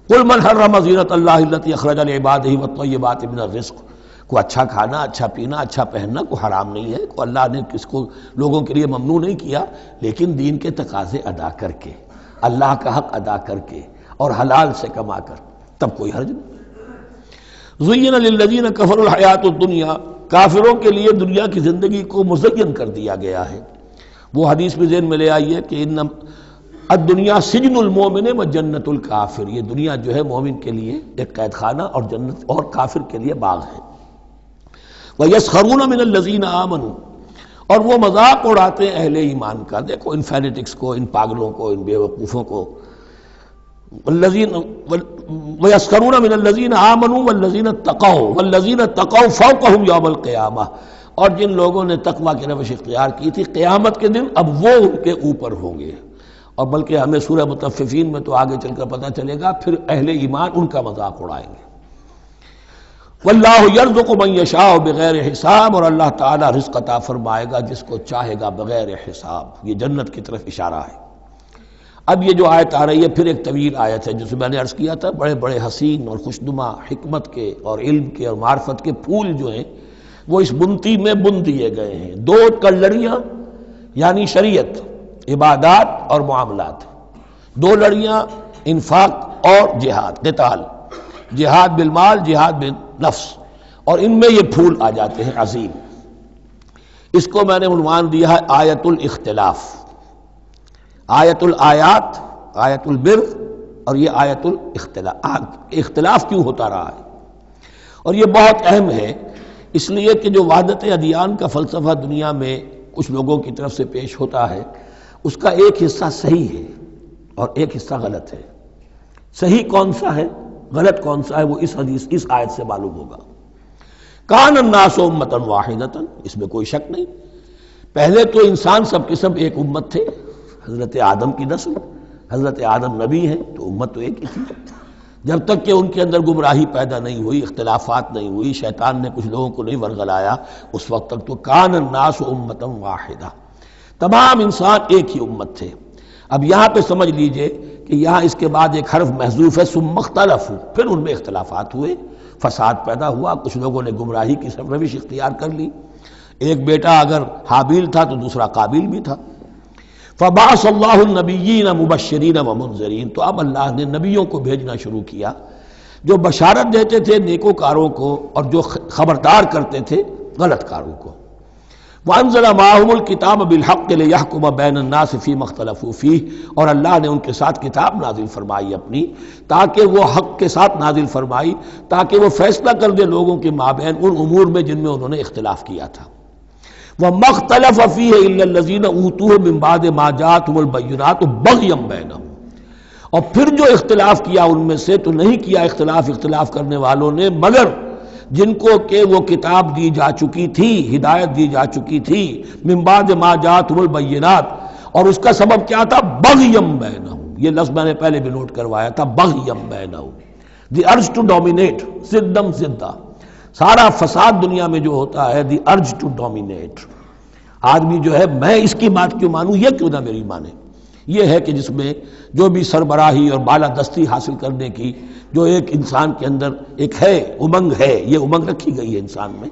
قل من حرم زینۃ اللہ التی اخرج لعبادہ والطیبات من الرزق، کو اچھا کھانا، اچھا پینا، اچھا پہننا کو حرام نہیں ہے، کو اللہ نے کس کو لوگوں کے لیے ممنوع نہیں کیا، لیکن دین کے تقاضے ادا کر کے، اللہ کا حق ادا کر کے اور حلال سے کما کر، تب کوئی حرج نہیں. زین للذین کفروا الحیات الدنیا، کافروں کے لیے دنیا کی زندگی کو مزین کر دیا گیا ہے. وہ حدیث بھی ذہن میں لے آئیے کہ ان الدنیا سجن المومن و جنت الکافر، یہ دنیا جو ہے مومن کے لیے ایک قید خانہ اور جنت اور کافر کے لیے باغ ہے. وَيَسْخَرُونَ مِنَ الَّذِينَ آمَنُوا، اور وہ مذاق اڑاتے ہیں اہل ایمان کا. دیکھو ان فینیٹکس کو، ان پاگلوں کو، ان بیوقوفوں کو. وَيَسْخَرُونَ مِنَ الَّذِينَ آمَنُوا وَالَّذِينَ اتَّقَوْا وَالَّذِينَ اتَّقَوْا فَوْقَهُمْ يَوْمَ الْقِيَامَةِ، اور جن لوگوں نے تقویٰ کی روش اختیار کی تھی قیامت کے دن اب وہ ان کے اوپر ہوں گے. اور بلکہ ہمیں سورہ مطففین میں تو آگے چل کر پتہ چلے گا پھر اہل ایمان ان کا مذاق اڑائیں گے. واللہ یرزق من یشاء بغیر حساب، اور اللہ تعالیٰ رزق عطا فرمائے گا جس کو چاہے گا بغیر حساب۔ یہ جنت کی طرف اشارہ ہے۔ اب یہ جو آیت آ رہی ہے پھر ایک طویل آیت ہے، جسے میں نے عرض کیا تھا بڑے بڑے حسین اور خوشنما حکمت کے اور علم کے اور معرفت کے پھول جو ہیں وہ اس بنتی میں بن دیے گئے ہیں۔ دو کلڑیاں یعنی شریعت، عبادات اور معاملات، دو لڑیاں انفاق اور جہاد، قتال، جہاد بالمال، جہاد بالنفس، اور ان میں یہ پھول آ جاتے ہیں عظیم۔ اس کو میں نے عنوان دیا ہے آیت الاختلاف، آیت الآیات، آیت البر، اور یہ آیت الاختلاف۔ اختلاف کیوں ہوتا رہا ہے؟ اور یہ بہت اہم ہے، اس لیے کہ جو وحدت ادیان کا فلسفہ دنیا میں کچھ لوگوں کی طرف سے پیش ہوتا ہے، اس کا ایک حصہ صحیح ہے اور ایک حصہ غلط ہے۔ صحیح کون سا ہے، غلط کون سا ہے، وہ اس حدیث، اس آیت سے معلوم ہوگا۔ کان الناس امۃ واحدۃ، اس میں کوئی شک نہیں۔ پہلے تو انسان سب کے سب ایک امت تھے، حضرت آدم کی نسل، حضرت آدم نبی ہیں تو امت تو ایک ہی تھی، جب تک کہ ان کے اندر گمراہی پیدا نہیں ہوئی، اختلافات نہیں ہوئی، شیطان نے کچھ لوگوں کو نہیں ورگلایا، اس وقت تک تو کان الناس امۃ واحدہ، تمام انسان ایک ہی امت تھے۔ اب یہاں پہ سمجھ لیجئے کہ یہاں اس کے بعد ایک حرف محذوف ہے، ثم اختلفوا، پھر ان میں اختلافات ہوئے، فساد پیدا ہوا، کچھ لوگوں نے گمراہی کی روش اختیار کر لی۔ ایک بیٹا اگر حابیل تھا تو دوسرا قابیل بھی تھا۔ فبعث اللہ النبیین مبشرین ومنذرین، تو اب اللہ نے نبیوں کو بھیجنا شروع کیا جو بشارت دیتے تھے نیکوکاروں کو اور جو خبردار کرتے تھے غلط کاروں کو۔ وانزل معهم الکتاب بالحق لیحکم بین الناس فیما اختلفوا فیہ، اور اللہ نے ان کے ساتھ کتاب نازل فرمائی اپنی، تاکہ وہ حق کے ساتھ نازل فرمائی، تاکہ وہ فیصلہ کر دے لوگوں کے مابین ان امور میں جن میں انہوں نے اختلاف کیا تھا۔ وَمَا اخْتَلَفَ فِيهِ إِلَّا الَّذِينَ أُوتُوهُ مِن بَعْدِ مَا جَاءَتْهُمُ الْبَيِّنَاتُ بَغْيًا بَيْنَهُمْ، اور پھر جو اختلاف کیا ان میں سے، تو نہیں کیا اختلاف کرنے والوں نے مگر جن کو کہ وہ کتاب دی جا چکی تھی، ہدایت دی جا چکی تھی، من بعد ما جاءتهم البینات، اور اس کا سبب کیا تھا؟ بغیم بینہم، یہ لفظ میں نے پہلے بھی نوٹ کروایا تھا، بغیم بینہم، دی ارج ٹو ڈومینیٹ، زدم زدہ، سارا فساد دنیا میں جو ہوتا ہے دی ارج ٹو ڈومینیٹ، آدمی جو ہے میں اس کی بات کیوں مانوں، یہ کیوں نہ میری مانے، یہ ہے کہ جس میں جو بھی سربراہی اور بالادستی حاصل کرنے کی جو ایک انسان کے اندر ایک ہے، امنگ ہے، یہ امنگ رکھی گئی ہے انسان میں،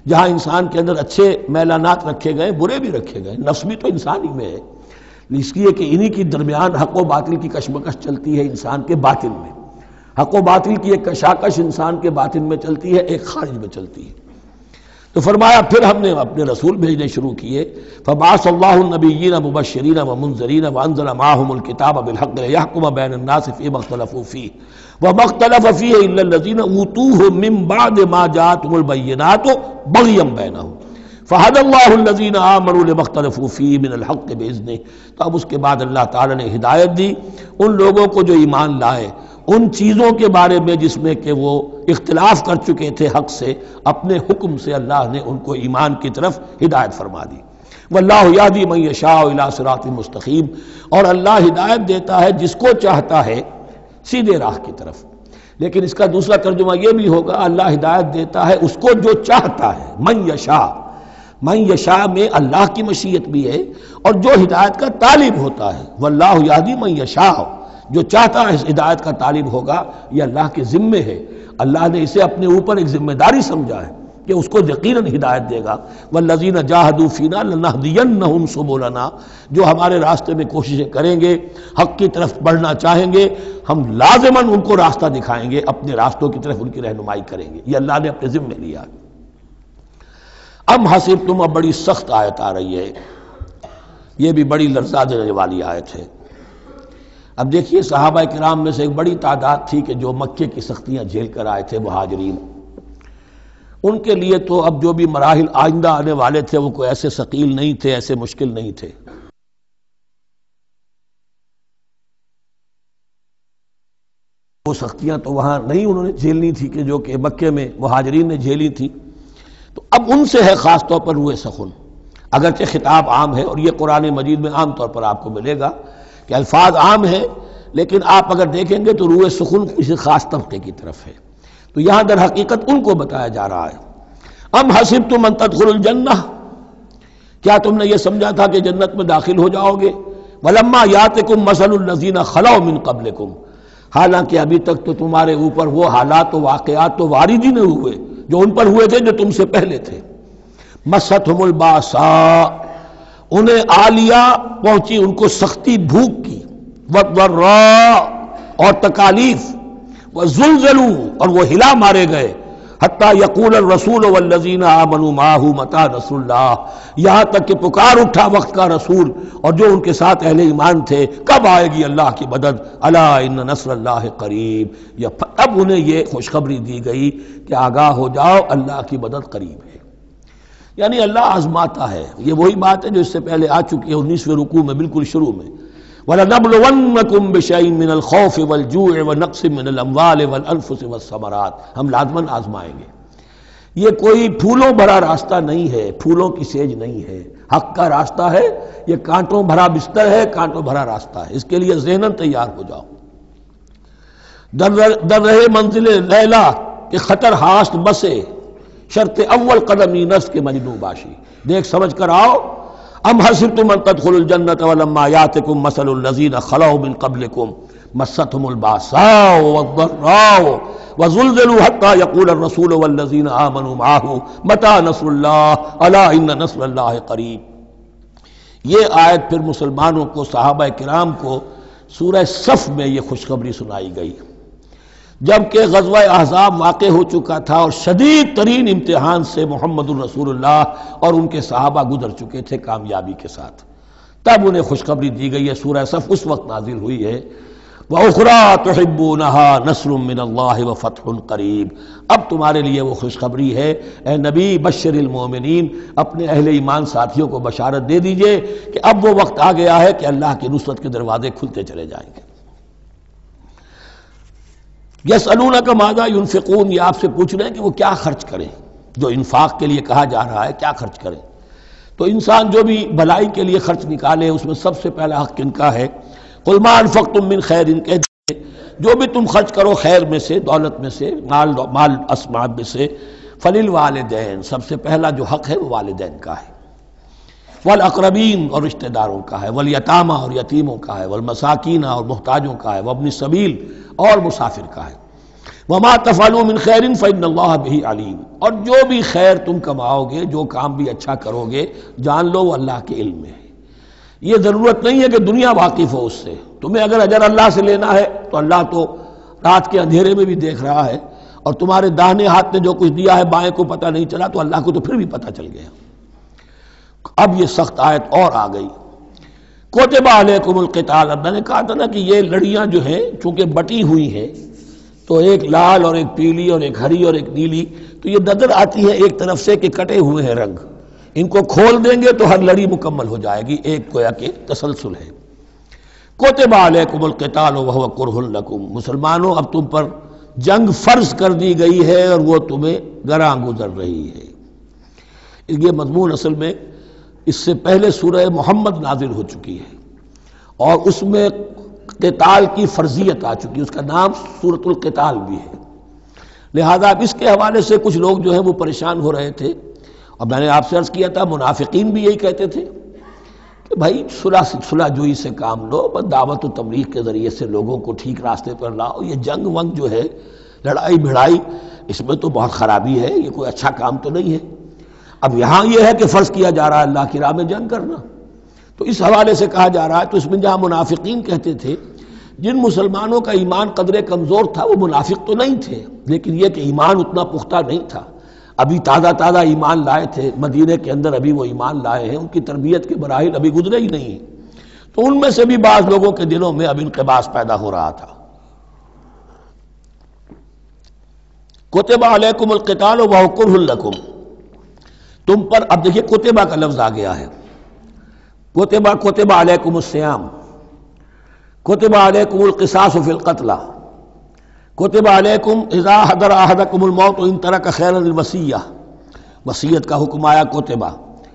جہاں انسان کے اندر اچھے میلانات رکھے گئے، برے بھی رکھے گئے، نفس بھی تو انسان ہی میں ہے، اس لیے کہ انہی کی درمیان حق و باطل کی کشمکش چلتی ہے انسان کے باطن میں، حق و باطل کی ایک کشاکش انسان کے باطن میں چلتی ہے، ایک خارج میں چلتی ہے۔ تو فرمایا پھر ہم نے اپنے رسول بھیجنے شروع کیے، فبعث اللہ النبیین مبشرین ومنذرین وانزل معهم الکتاب بالحق لیحکم بین الناس فیما اختلفوا فیہ وما اختلف فیہ الا الذین اوتوہ من بعد ما جاءتهم البینات بغیا بینہم فہدی اللہ الذین آمنوا لما اختلفوا فیہ من الحق باذنہ۔ تو اب اس کے بعد اللہ تعالی نے ہدایت دی ان لوگوں کو جو ایمان لائے ان چیزوں کے بارے میں جس میں کہ وہ اختلاف کر چکے تھے حق سے، اپنے حکم سے اللہ نے ان کو ایمان کی طرف ہدایت فرما دی۔ واللہ یہدی من یشاء الی صراط مستقیم، اور اللہ ہدایت دیتا ہے جس کو چاہتا ہے سیدھے راہ کی طرف۔ لیکن اس کا دوسرا ترجمہ یہ بھی ہوگا اللہ ہدایت دیتا ہے اس کو جو چاہتا ہے، من یشاء، من یشاء میں اللہ کی مشیت بھی ہے اور جو ہدایت کا طالب ہوتا ہے، واللہ یہدی من یشاء، جو چاہتا ہے اس ہدایت کا طالب ہوگا، یہ اللہ کے ذمے ہے، اللہ نے اسے اپنے اوپر ایک ذمہ داری سمجھا ہے کہ اس کو یقیناً ہدایت دے گا۔ والذین جاہدوا فینا لنہدینہم سبلنا، جو ہمارے راستے میں کوششیں کریں گے، حق کی طرف بڑھنا چاہیں گے، ہم لازماً ان کو راستہ دکھائیں گے، اپنے راستوں کی طرف ان کی رہنمائی کریں گے، یہ اللہ نے اپنے ذمے لیا۔ ام حسبتم، اب بڑی سخت آیت آ رہی ہے، یہ بھی بڑی لرزا دینے والی آیت ہے۔ اب دیکھیے صحابہ کرام میں سے ایک بڑی تعداد تھی کہ جو مکے کی سختیاں جھیل کر آئے تھے، مہاجرین، ان کے لیے تو اب جو بھی مراحل آئندہ آنے والے تھے وہ کوئی ایسے ثقیل نہیں تھے، ایسے مشکل نہیں تھے۔ وہ سختیاں تو وہاں نہیں انہوں نے جھیلنی تھی کہ جو کہ مکے میں مہاجرین نے جھیلی تھی، تو اب ان سے ہے خاص طور پر روئے سخن، اگرچہ خطاب عام ہے، اور یہ قرآن مجید میں عام طور پر آپ کو ملے گا کہ الفاظ عام ہیں، لیکن آپ اگر دیکھیں گے تو روئے سخن کسی خاص طبقے کی طرف ہے۔ تو یہاں در حقیقت ان کو بتایا جا رہا ہے۔ ام حسبتم ان تدخلوا الجنہ، کیا تم نے یہ سمجھا تھا کہ جنت میں داخل ہو جاؤ گے؟ ولما یاتکم مثل الذین خلوا من قبلکم، حالانکہ ابھی تک تو تمہارے اوپر وہ حالات و واقعات تو وارد ہی نہیں ہوئے جو ان پر ہوئے تھے جو تم سے پہلے تھے۔ مستہم الباساء، انہیں آ لیا، پہنچی ان کو سختی بھوک کی، والضراء اور تکالیف، وزلزلوا اور وہ ہلا مارے گئے، حتی یقول الرسول والذین آمنوا معہ متی نصر اللہ، یہاں تک کہ پکار اٹھا وقت کا رسول اور جو ان کے ساتھ اہل ایمان تھے، کب آئے گی اللہ کی مدد؟ الا ان نصر اللہ قریب، اب انہیں یہ خوشخبری دی گئی کہ آگاہ ہو جاؤ، اللہ کی مدد قریب ہے۔ یعنی اللہ آزماتا ہے، یہ وہی بات ہے جو اس سے پہلے آ چکی ہے 19ویں رکوع میں بالکل شروع میں، وَلَنَبْلُوَنَّكُمْ بِشَيْءٍ مِّنَ الْخَوْفِ وَالْجُوعِ وَنَقْصٍ مِّنَ الْأَمْوَالِ وَالْأَنفُسِ وَالثَّمَرَاتِ، ہم لازماً آزمائیں گے۔ یہ کوئی پھولوں بھرا راستہ نہیں ہے، پھولوں کی سیج نہیں ہے، حق کا راستہ ہے، یہ کانٹوں بھرا بستر ہے، کانٹوں بھرا راستہ ہے، اس کے لیے ذہناً تیار ہو جاؤ۔ در رہے منزل لیلا کہ خطر ہاست بسے، شرط اول قدمی نفس کے مجنوں باشی، دیکھ سمجھ کر آؤ۔ ام حسبتم ان تدخلوا الجنة ولما ياتكم مثل الذين خلوا من قبلكم مستهم الباساء والضراء وزلزلوا حتى يقول الرسول والذين آمنوا معه متى نصر الله الا ان نصر الله قریب۔ یہ آیت پھر مسلمانوں کو، صحابہ کرام کو سورہ صف میں یہ خوشخبری سنائی گئی جبکہ غزوہ احزاب واقع ہو چکا تھا اور شدید ترین امتحان سے محمد الرسول اللہ اور ان کے صحابہ گزر چکے تھے کامیابی کے ساتھ، تب انہیں خوشخبری دی گئی ہے۔ سورہ صف اس وقت نازل ہوئی ہے، وَأُخْرَىٰ تُحِبُّونَهَا نَصْرٌ مِّنَ اللَّهِ وَفَتْحٌ قَرِیب، اب تمہارے لیے وہ خوشخبری ہے، اے نبی بشر المومنین، اپنے اہل ایمان ساتھیوں کو بشارت دے دیجئے کہ اب وہ وقت آ گیا ہے کہ اللہ کی نصرت کے دروازے کھلتے چلے جائیں گے۔ یسألونک ماذا ینفقون، یہ آپ سے پوچھ رہے ہیں کہ وہ کیا خرچ کریں، جو انفاق کے لیے کہا جا رہا ہے کیا خرچ کریں۔ تو انسان جو بھی بھلائی کے لیے خرچ نکالے اس میں سب سے پہلا حق کن کا ہے؟ قل ما انفقتم من خیر، کہہ دیجیے جو بھی تم خرچ کرو خیر میں سے، دولت میں سے، مال اسباب میں سے، فللوالدین، سب سے پہلا جو حق ہے وہ والدین کا ہے، والاقربین اور رشتہ داروں کا ہے، والیتامى اور یتیموں کا ہے، والمساکین اور محتاجوں کا ہے، وابن السبیل اور مسافر کا ہے، وما تفعلوا من خیر فإن اللہ بہ علیم، اور جو بھی خیر تم کماؤ گے، جو کام بھی اچھا کرو گے، جان لو وہ اللہ کے علم میں ہے۔ یہ ضرورت نہیں ہے کہ دنیا واقف ہو اس سے، تمہیں اگر اجر اللہ سے لینا ہے تو اللہ تو رات کے اندھیرے میں بھی دیکھ رہا ہے، اور تمہارے داہنے ہاتھ نے جو کچھ دیا ہے بائیں کو پتہ نہیں چلا تو اللہ کو تو پھر بھی پتہ چل گیا۔ اب یہ سخت آیت اور آ گئی، کتب علیکم القتال، اب میں نے کہا تھا نا کہ یہ لڑیاں جو ہیں چونکہ بٹی ہوئی ہیں تو ایک لال اور ایک پیلی اور ایک ہری اور ایک نیلی، تو یہ نظر آتی ہے ایک طرف سے کہ کٹے ہوئے ہیں رنگ، ان کو کھول دیں گے تو ہر لڑی مکمل ہو جائے گی، ایک گویا کہ تسلسل ہے۔ کتب علیکم القتال وہو کرہ لکم، مسلمانوں اب تم پر جنگ فرض کر دی گئی ہے اور وہ تمہیں گراں گزر رہی ہے۔ یہ مضمون اصل میں اس سے پہلے سورہ محمد نازل ہو چکی ہے اور اس میں قتال کی فرضیت آ چکی ہے، اس کا نام سورۃ القتال بھی ہے، لہذا اب اس کے حوالے سے کچھ لوگ جو ہیں وہ پریشان ہو رہے تھے، اور میں نے آپ سے عرض کیا تھا منافقین بھی یہی کہتے تھے کہ بھائی صلح جوئی سے کام لو، بس دعوت و تبلیغ کے ذریعے سے لوگوں کو ٹھیک راستے پر لاؤ، یہ جنگ ونگ جو ہے، لڑائی بھڑائی، اس میں تو بہت خرابی ہے، یہ کوئی اچھا کام تو نہیں ہے۔ اب یہاں یہ ہے کہ فرض کیا جا رہا ہے اللہ کی راہ میں جنگ کرنا، تو اس حوالے سے کہا جا رہا ہے، تو اس میں جہاں منافقین کہتے تھے جن مسلمانوں کا ایمان قدرے کمزور تھا وہ منافق تو نہیں تھے، لیکن یہ کہ ایمان اتنا پختہ نہیں تھا، ابھی تازہ ایمان لائے تھے، مدینے کے اندر ابھی وہ ایمان لائے ہیں، ان کی تربیت کے مراحل ابھی گزرے ہی نہیں ہیں، تو ان میں سے بھی بعض لوگوں کے دلوں میں اب انقباض پیدا ہو رہا تھا۔ کتب علیکم القتال وہو کرہ لکم، تم پر، اب دیکھیے کتبہ کا لفظ آ گیا ہے، کتبہ علیکم الصیام، کتب علیکم القصاص فی القتلى، کتب علیکم اذا حضر احدکم الموت ان ترک خیرا الوصیہ، وصیت کا حکم آیا کتبہ،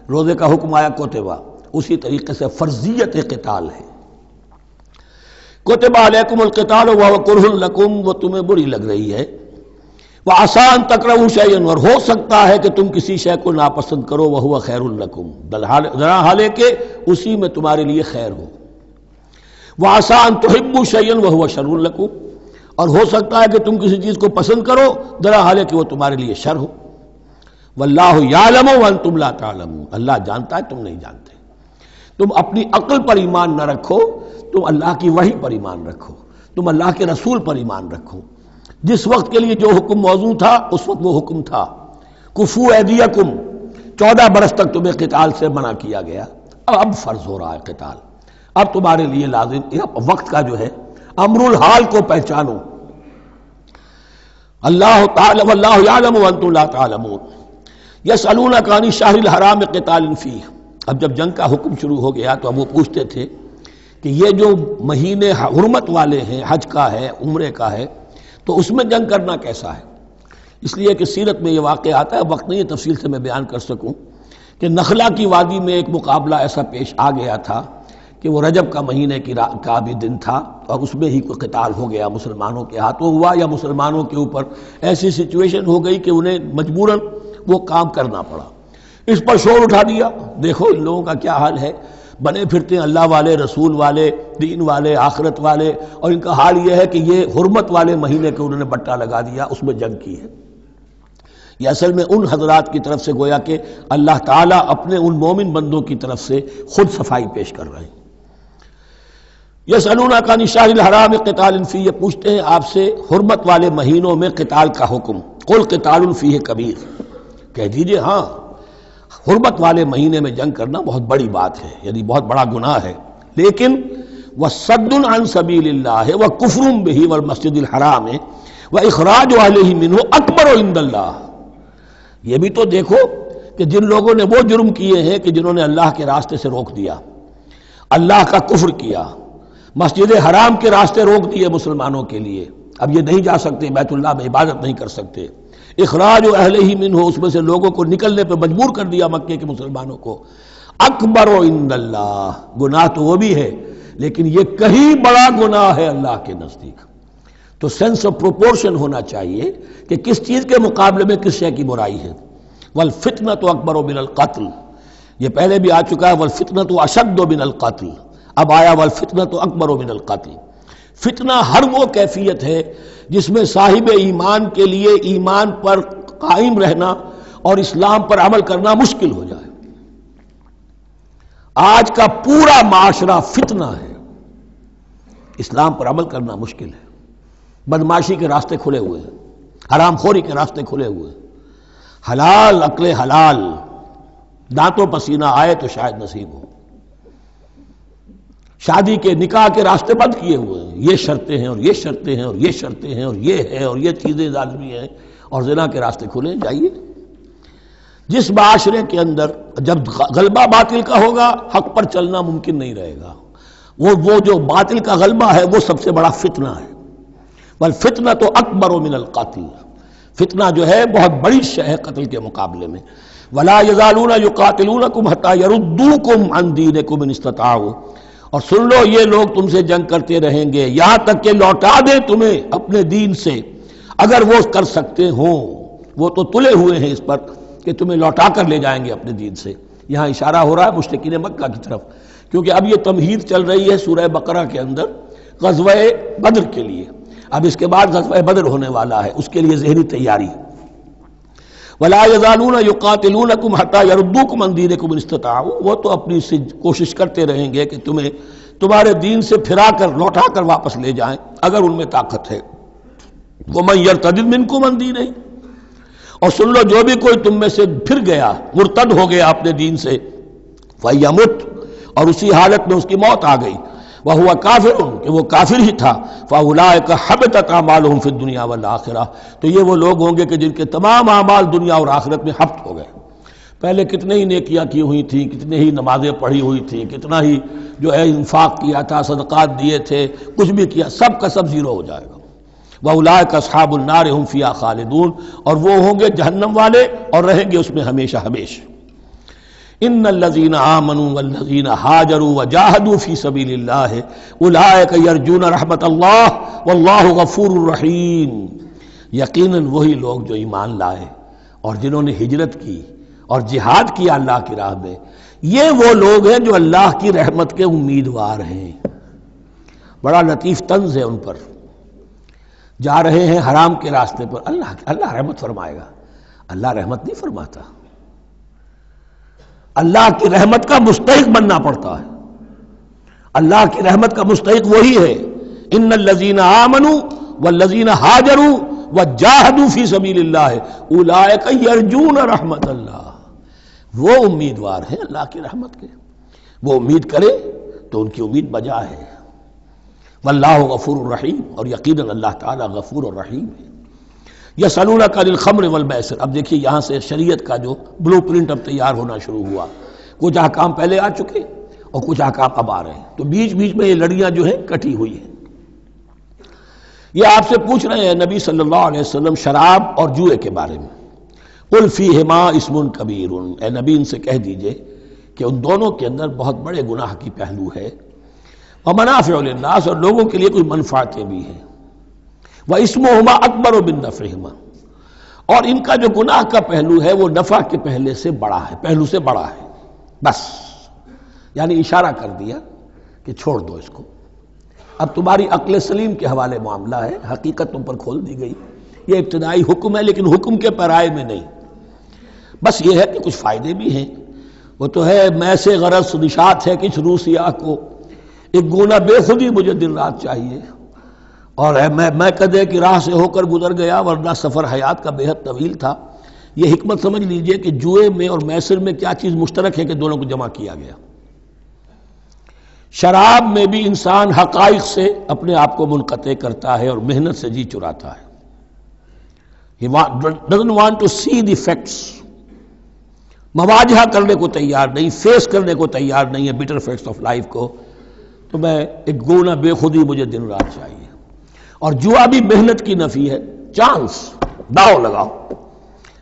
روزے کا حکم آیا کتبہ، اسی طریقے سے فرضیت قتال ہے۔ کتب علیکم القتال وہو کرہ لکم، وہ تمہیں بری لگ رہی ہے، وَعَسَىٰ أَن تَكْرَهُوا شَيْئًا، اور ہو سکتا ہے کہ تم کسی شے کو ناپسند کرو، وَهُوَ خَيْرٌ لَكُمْ، ذرا حالے کہ اسی میں تمہارے لیے خیر ہو۔ وَعَسَىٰ أَن تُحِبُّوا شَيْئًا وَهُوَ شَرٌّ لَكُمْ، اور ہو سکتا ہے کہ تم کسی چیز کو پسند کرو ذرا حالے کہ وہ تمہارے لیے شر ہو۔ وَاللَّهُ يَعْلَمُ وَأَنْتُمْ لَا تَعْلَمُونَ، اللہ جانتا ہے تم نہیں جانتے۔ تم اپنی عقل پر ایمان نہ رکھو، تم اللہ کی وحی پر ایمان رکھو، تم اللہ کے رسول پر ایمان رکھو۔ جس وقت کے لیے جو حکم موضوع تھا اس وقت وہ حکم تھا۔ کفو ایدیکم، 14 برس تک تمہیں قتال سے منع کیا گیا، اب فرض ہو رہا ہے قتال، اب تمہارے لیے لازم، وقت کا جو ہے امر الحال کو پہچانو۔ اللہ تعالی واللہ یعلم وانتم لا تعلمون، یسألونک عن الشہر الحرام قتال فیہ، اب جب جنگ کا حکم شروع ہو گیا تو اب وہ پوچھتے تھے کہ یہ جو مہینے حرمت والے ہیں، حج کا ہے، عمرے کا ہے، تو اس میں جنگ کرنا کیسا ہے؟ اس لیے کہ سیرت میں یہ واقعہ آتا ہے، وقت نہیں ہے تفصیل سے میں بیان کر سکوں، کہ نخلا کی وادی میں ایک مقابلہ ایسا پیش آ گیا تھا کہ وہ رجب کا مہینے کا بھی دن تھا، اور اس میں ہی کوئی قتال ہو گیا، مسلمانوں کے ہاتھوں ہوا یا مسلمانوں کے اوپر ایسی سچویشن ہو گئی کہ انہیں مجبوراً وہ کام کرنا پڑا۔ اس پر شور اٹھا دیا، دیکھو ان لوگوں کا کیا حال ہے، بنے پھرتے ہیں اللہ والے، رسول والے، دین والے، آخرت والے، اور ان کا حال یہ ہے کہ یہ حرمت والے مہینے کے انہوں نے بٹا لگا دیا، اس میں جنگ کی ہے۔ یہ اصل میں ان حضرات کی طرف سے گویا کہ اللہ تعالیٰ اپنے ان مومن بندوں کی طرف سے خود صفائی پیش کر رہے ہیں۔ یسألونک عن الشہر الحرام قتال فیہ، یہ پوچھتے ہیں آپ سے حرمت والے مہینوں میں قتال کا حکم، قل قتال فیہ کبیر، کہہ دیجئے ہاں حرمت والے مہینے میں جنگ کرنا بہت بڑی بات ہے، یعنی بہت بڑا گناہ ہے، لیکن وَصَدٌّ عَن سَبِيلِ اللَّهِ وَكُفْرٌ بِهِ وَالْمَسْجِدِ الْحَرَامِ وَإِخْرَاجُ أَهْلِهِ مِنْهُ أَكْبَرُ عِندَ اللَّهِ، یہ بھی تو دیکھو کہ جن لوگوں نے وہ جرم کیے ہیں کہ جنہوں نے اللہ کے راستے سے روک دیا، اللہ کا کفر کیا، مسجد حرام کے راستے روک دیے مسلمانوں کے لیے، اب یہ نہیں جا سکتے، بیت اللہ میں عبادت نہیں کر سکتے، اخراج اہلہ منہ، اس میں سے لوگوں کو نکلنے پہ مجبور کر دیا مکے کے مسلمانوں کو، اکبر عند اللہ، گناہ تو وہ بھی ہے لیکن یہ کہیں بڑا گناہ ہے اللہ کے نزدیک۔ تو سینس آف پروپورشن ہونا چاہیے کہ کس چیز کے مقابلے میں کس شے کی برائی ہے۔ والفتنۃ اکبر من القتل، یہ پہلے بھی آ چکا ہے، والفتنۃ اشد من القتل، اب آیا والفتنۃ اکبر من القتل۔ فتنہ ہر وہ کیفیت ہے جس میں صاحب ایمان کے لیے ایمان پر قائم رہنا اور اسلام پر عمل کرنا مشکل ہو جائے۔ آج کا پورا معاشرہ فتنہ ہے، اسلام پر عمل کرنا مشکل ہے، بدماشی کے راستے کھلے ہوئے ہیں، حرام خوری کے راستے کھلے ہوئے ہیں، حلال عقل حلال دانتوں پسینہ آئے تو شاید نصیب ہو، شادی کے نکاح کے راستے بند کیے ہوئے ہیں، یہ شرطیں ہیں اور یہ شرطیں ہیں اور یہ شرطیں ہیں اور یہ ہے اور یہ چیزیں لازمی ہیں، اور زنا کے راستے کھلے جائیے۔ جس معاشرے کے اندر جب غلبہ باطل کا ہوگا حق پر چلنا ممکن نہیں رہے گا، وہ جو باطل کا غلبہ ہے وہ سب سے بڑا فتنہ ہے۔ والفتنۃ اکبر من القتل، فتنہ جو ہے بہت بڑی شے ہے قتل کے مقابلے میں۔ ولا یزالون یقاتلونکم حتی یردوکم عن دینکم ان استطاعوا، اور سن لو یہ لوگ تم سے جنگ کرتے رہیں گے یہاں تک کہ لوٹا دیں تمہیں اپنے دین سے، اگر وہ کر سکتے ہوں، وہ تو تلے ہوئے ہیں اس پر کہ تمہیں لوٹا کر لے جائیں گے اپنے دین سے۔ یہاں اشارہ ہو رہا ہے مشرکین مکہ کی طرف، کیونکہ اب یہ تمہید چل رہی ہے سورہ بقرہ کے اندر غزوہ بدر کے لیے، اب اس کے بعد غزوہ بدر ہونے والا ہے، اس کے لیے ذہنی تیاری۔ ولا یزالون یقاتلونکم حتی یردوکم عن دینکم ان استطاعوا، وہ تو اپنی سے کوشش کرتے رہیں گے کہ تمہیں تمہارے دین سے پھرا کر لوٹا کر واپس لے جائیں اگر ان میں طاقت ہے۔ ومن یرتد منکم عن دینہ، اور سن لو جو بھی کوئی تم میں سے پھر گیا، مرتد ہو گیا اپنے دین سے، فیمت، اور اسی حالت میں اس کی موت آ گئی، وہو کافر، کہ وہ کافر ہی تھا، فاولئک حبطت اعمالهم فی الدنیا والآخرہ، تو یہ وہ لوگ ہوں گے کہ جن کے تمام اعمال دنیا اور آخرت میں حبط ہو گئے۔ پہلے کتنے ہی نیکیاں کی ہوئی تھیں، کتنے ہی نمازیں پڑھی ہوئی تھیں، کتنا ہی جو ہے انفاق کیا تھا، صدقات دیے تھے، کچھ بھی کیا، سب کا سب زیرو ہو جائے گا۔ وَأُولَٰئِكَ أَصْحَابُ النَّارِ هُمْ فِيهَا خَالِدُونَ، اور وہ ہوں گے جہنم والے اور رہیں گے اس میں ہمیشہ ہمیشہ۔ ان الذين آمنوا والذين هاجروا وجاهدوا في سبيل الله اولئك يرجون رحمت الله والله غفور رحيم، یقیناً وہی لوگ جو ایمان لائے اور جنہوں نے ہجرت کی اور جہاد کیا اللہ کی راہ میں، یہ وہ لوگ ہیں جو اللہ کی رحمت کے امیدوار ہیں۔ بڑا لطیف طنز ہے ان پر، جا رہے ہیں حرام کے راستے پر، اللہ رحمت فرمائے گا، اللہ رحمت نہیں فرماتا، اللہ کی رحمت کا مستحق بننا پڑتا ہے۔ اللہ کی رحمت کا مستحق وہی ہے، ان الذین آمنوا والذین ہاجروا وجاہدوا فی سبیل اللہ اولئک یرجون رحمت اللہ۔ وہ امیدوار ہیں اللہ کی رحمت کے، وہ امید کرے تو ان کی امید بجا ہے۔ واللہ غفور الرحیم، اور یقیناً اللہ تعالیٰ غفور الرحیم ہے۔ یسألونک عن الخمر والمیسر، اب دیکھیے یہاں سے شریعت کا جو بلو پرنٹ اب تیار ہونا شروع ہوا، کچھ احکام پہلے آ چکے اور کچھ احکام اب آ رہے ہیں، تو بیچ بیچ میں یہ لڑیاں جو ہیں کٹی ہوئی ہیں۔ یہ آپ سے پوچھ رہے ہیں نبی صلی اللہ علیہ وسلم شراب اور جوئے کے بارے میں، قل فیہما اسم کبیر، اے نبی ان سے کہہ دیجئے کہ ان دونوں کے اندر بہت بڑے گناہ کی پہلو ہے، ومنافع للناس، اور لوگوں کے لیے کوئی منفعتیں بھی ہیں، واسمہما اکبر من نفعہما، اور ان کا جو گناہ کا پہلو ہے وہ نفع کے پہلو سے بڑا ہے، بس یعنی اشارہ کر دیا کہ چھوڑ دو اس کو، اب تمہاری عقل سلیم کے حوالے معاملہ ہے، حقیقت تم پر کھول دی گئی، یہ ابتدائی حکم ہے لیکن حکم کے پیرائے میں نہیں، بس یہ ہے کہ کچھ فائدے بھی ہیں، وہ تو ہے میں سے غرض نشات ہے کچھ روسیا کو، ایک گونا بے خودی مجھے دن رات چاہیے، اور میں کدے کی راہ سے ہو کر گزر گیا ورنہ سفر حیات کا بے حد طویل تھا۔ یہ حکمت سمجھ لیجئے کہ جوئے میں اور میسر میں کیا چیز مشترک ہے کہ دونوں کو جمع کیا گیا۔ شراب میں بھی انسان حقائق سے اپنے آپ کو منقطع کرتا ہے اور محنت سے جی چراتا ہے، He doesn't want to see the facts، مواجہہ کرنے کو تیار نہیں، فیس کرنے کو تیار نہیں ہے bitter facts of life کو، تو میں ایک گونا بے خودی مجھے دن رات چاہیے۔ اور جوا بھی محنت کی نفی ہے، چانس، داؤ لگاؤ،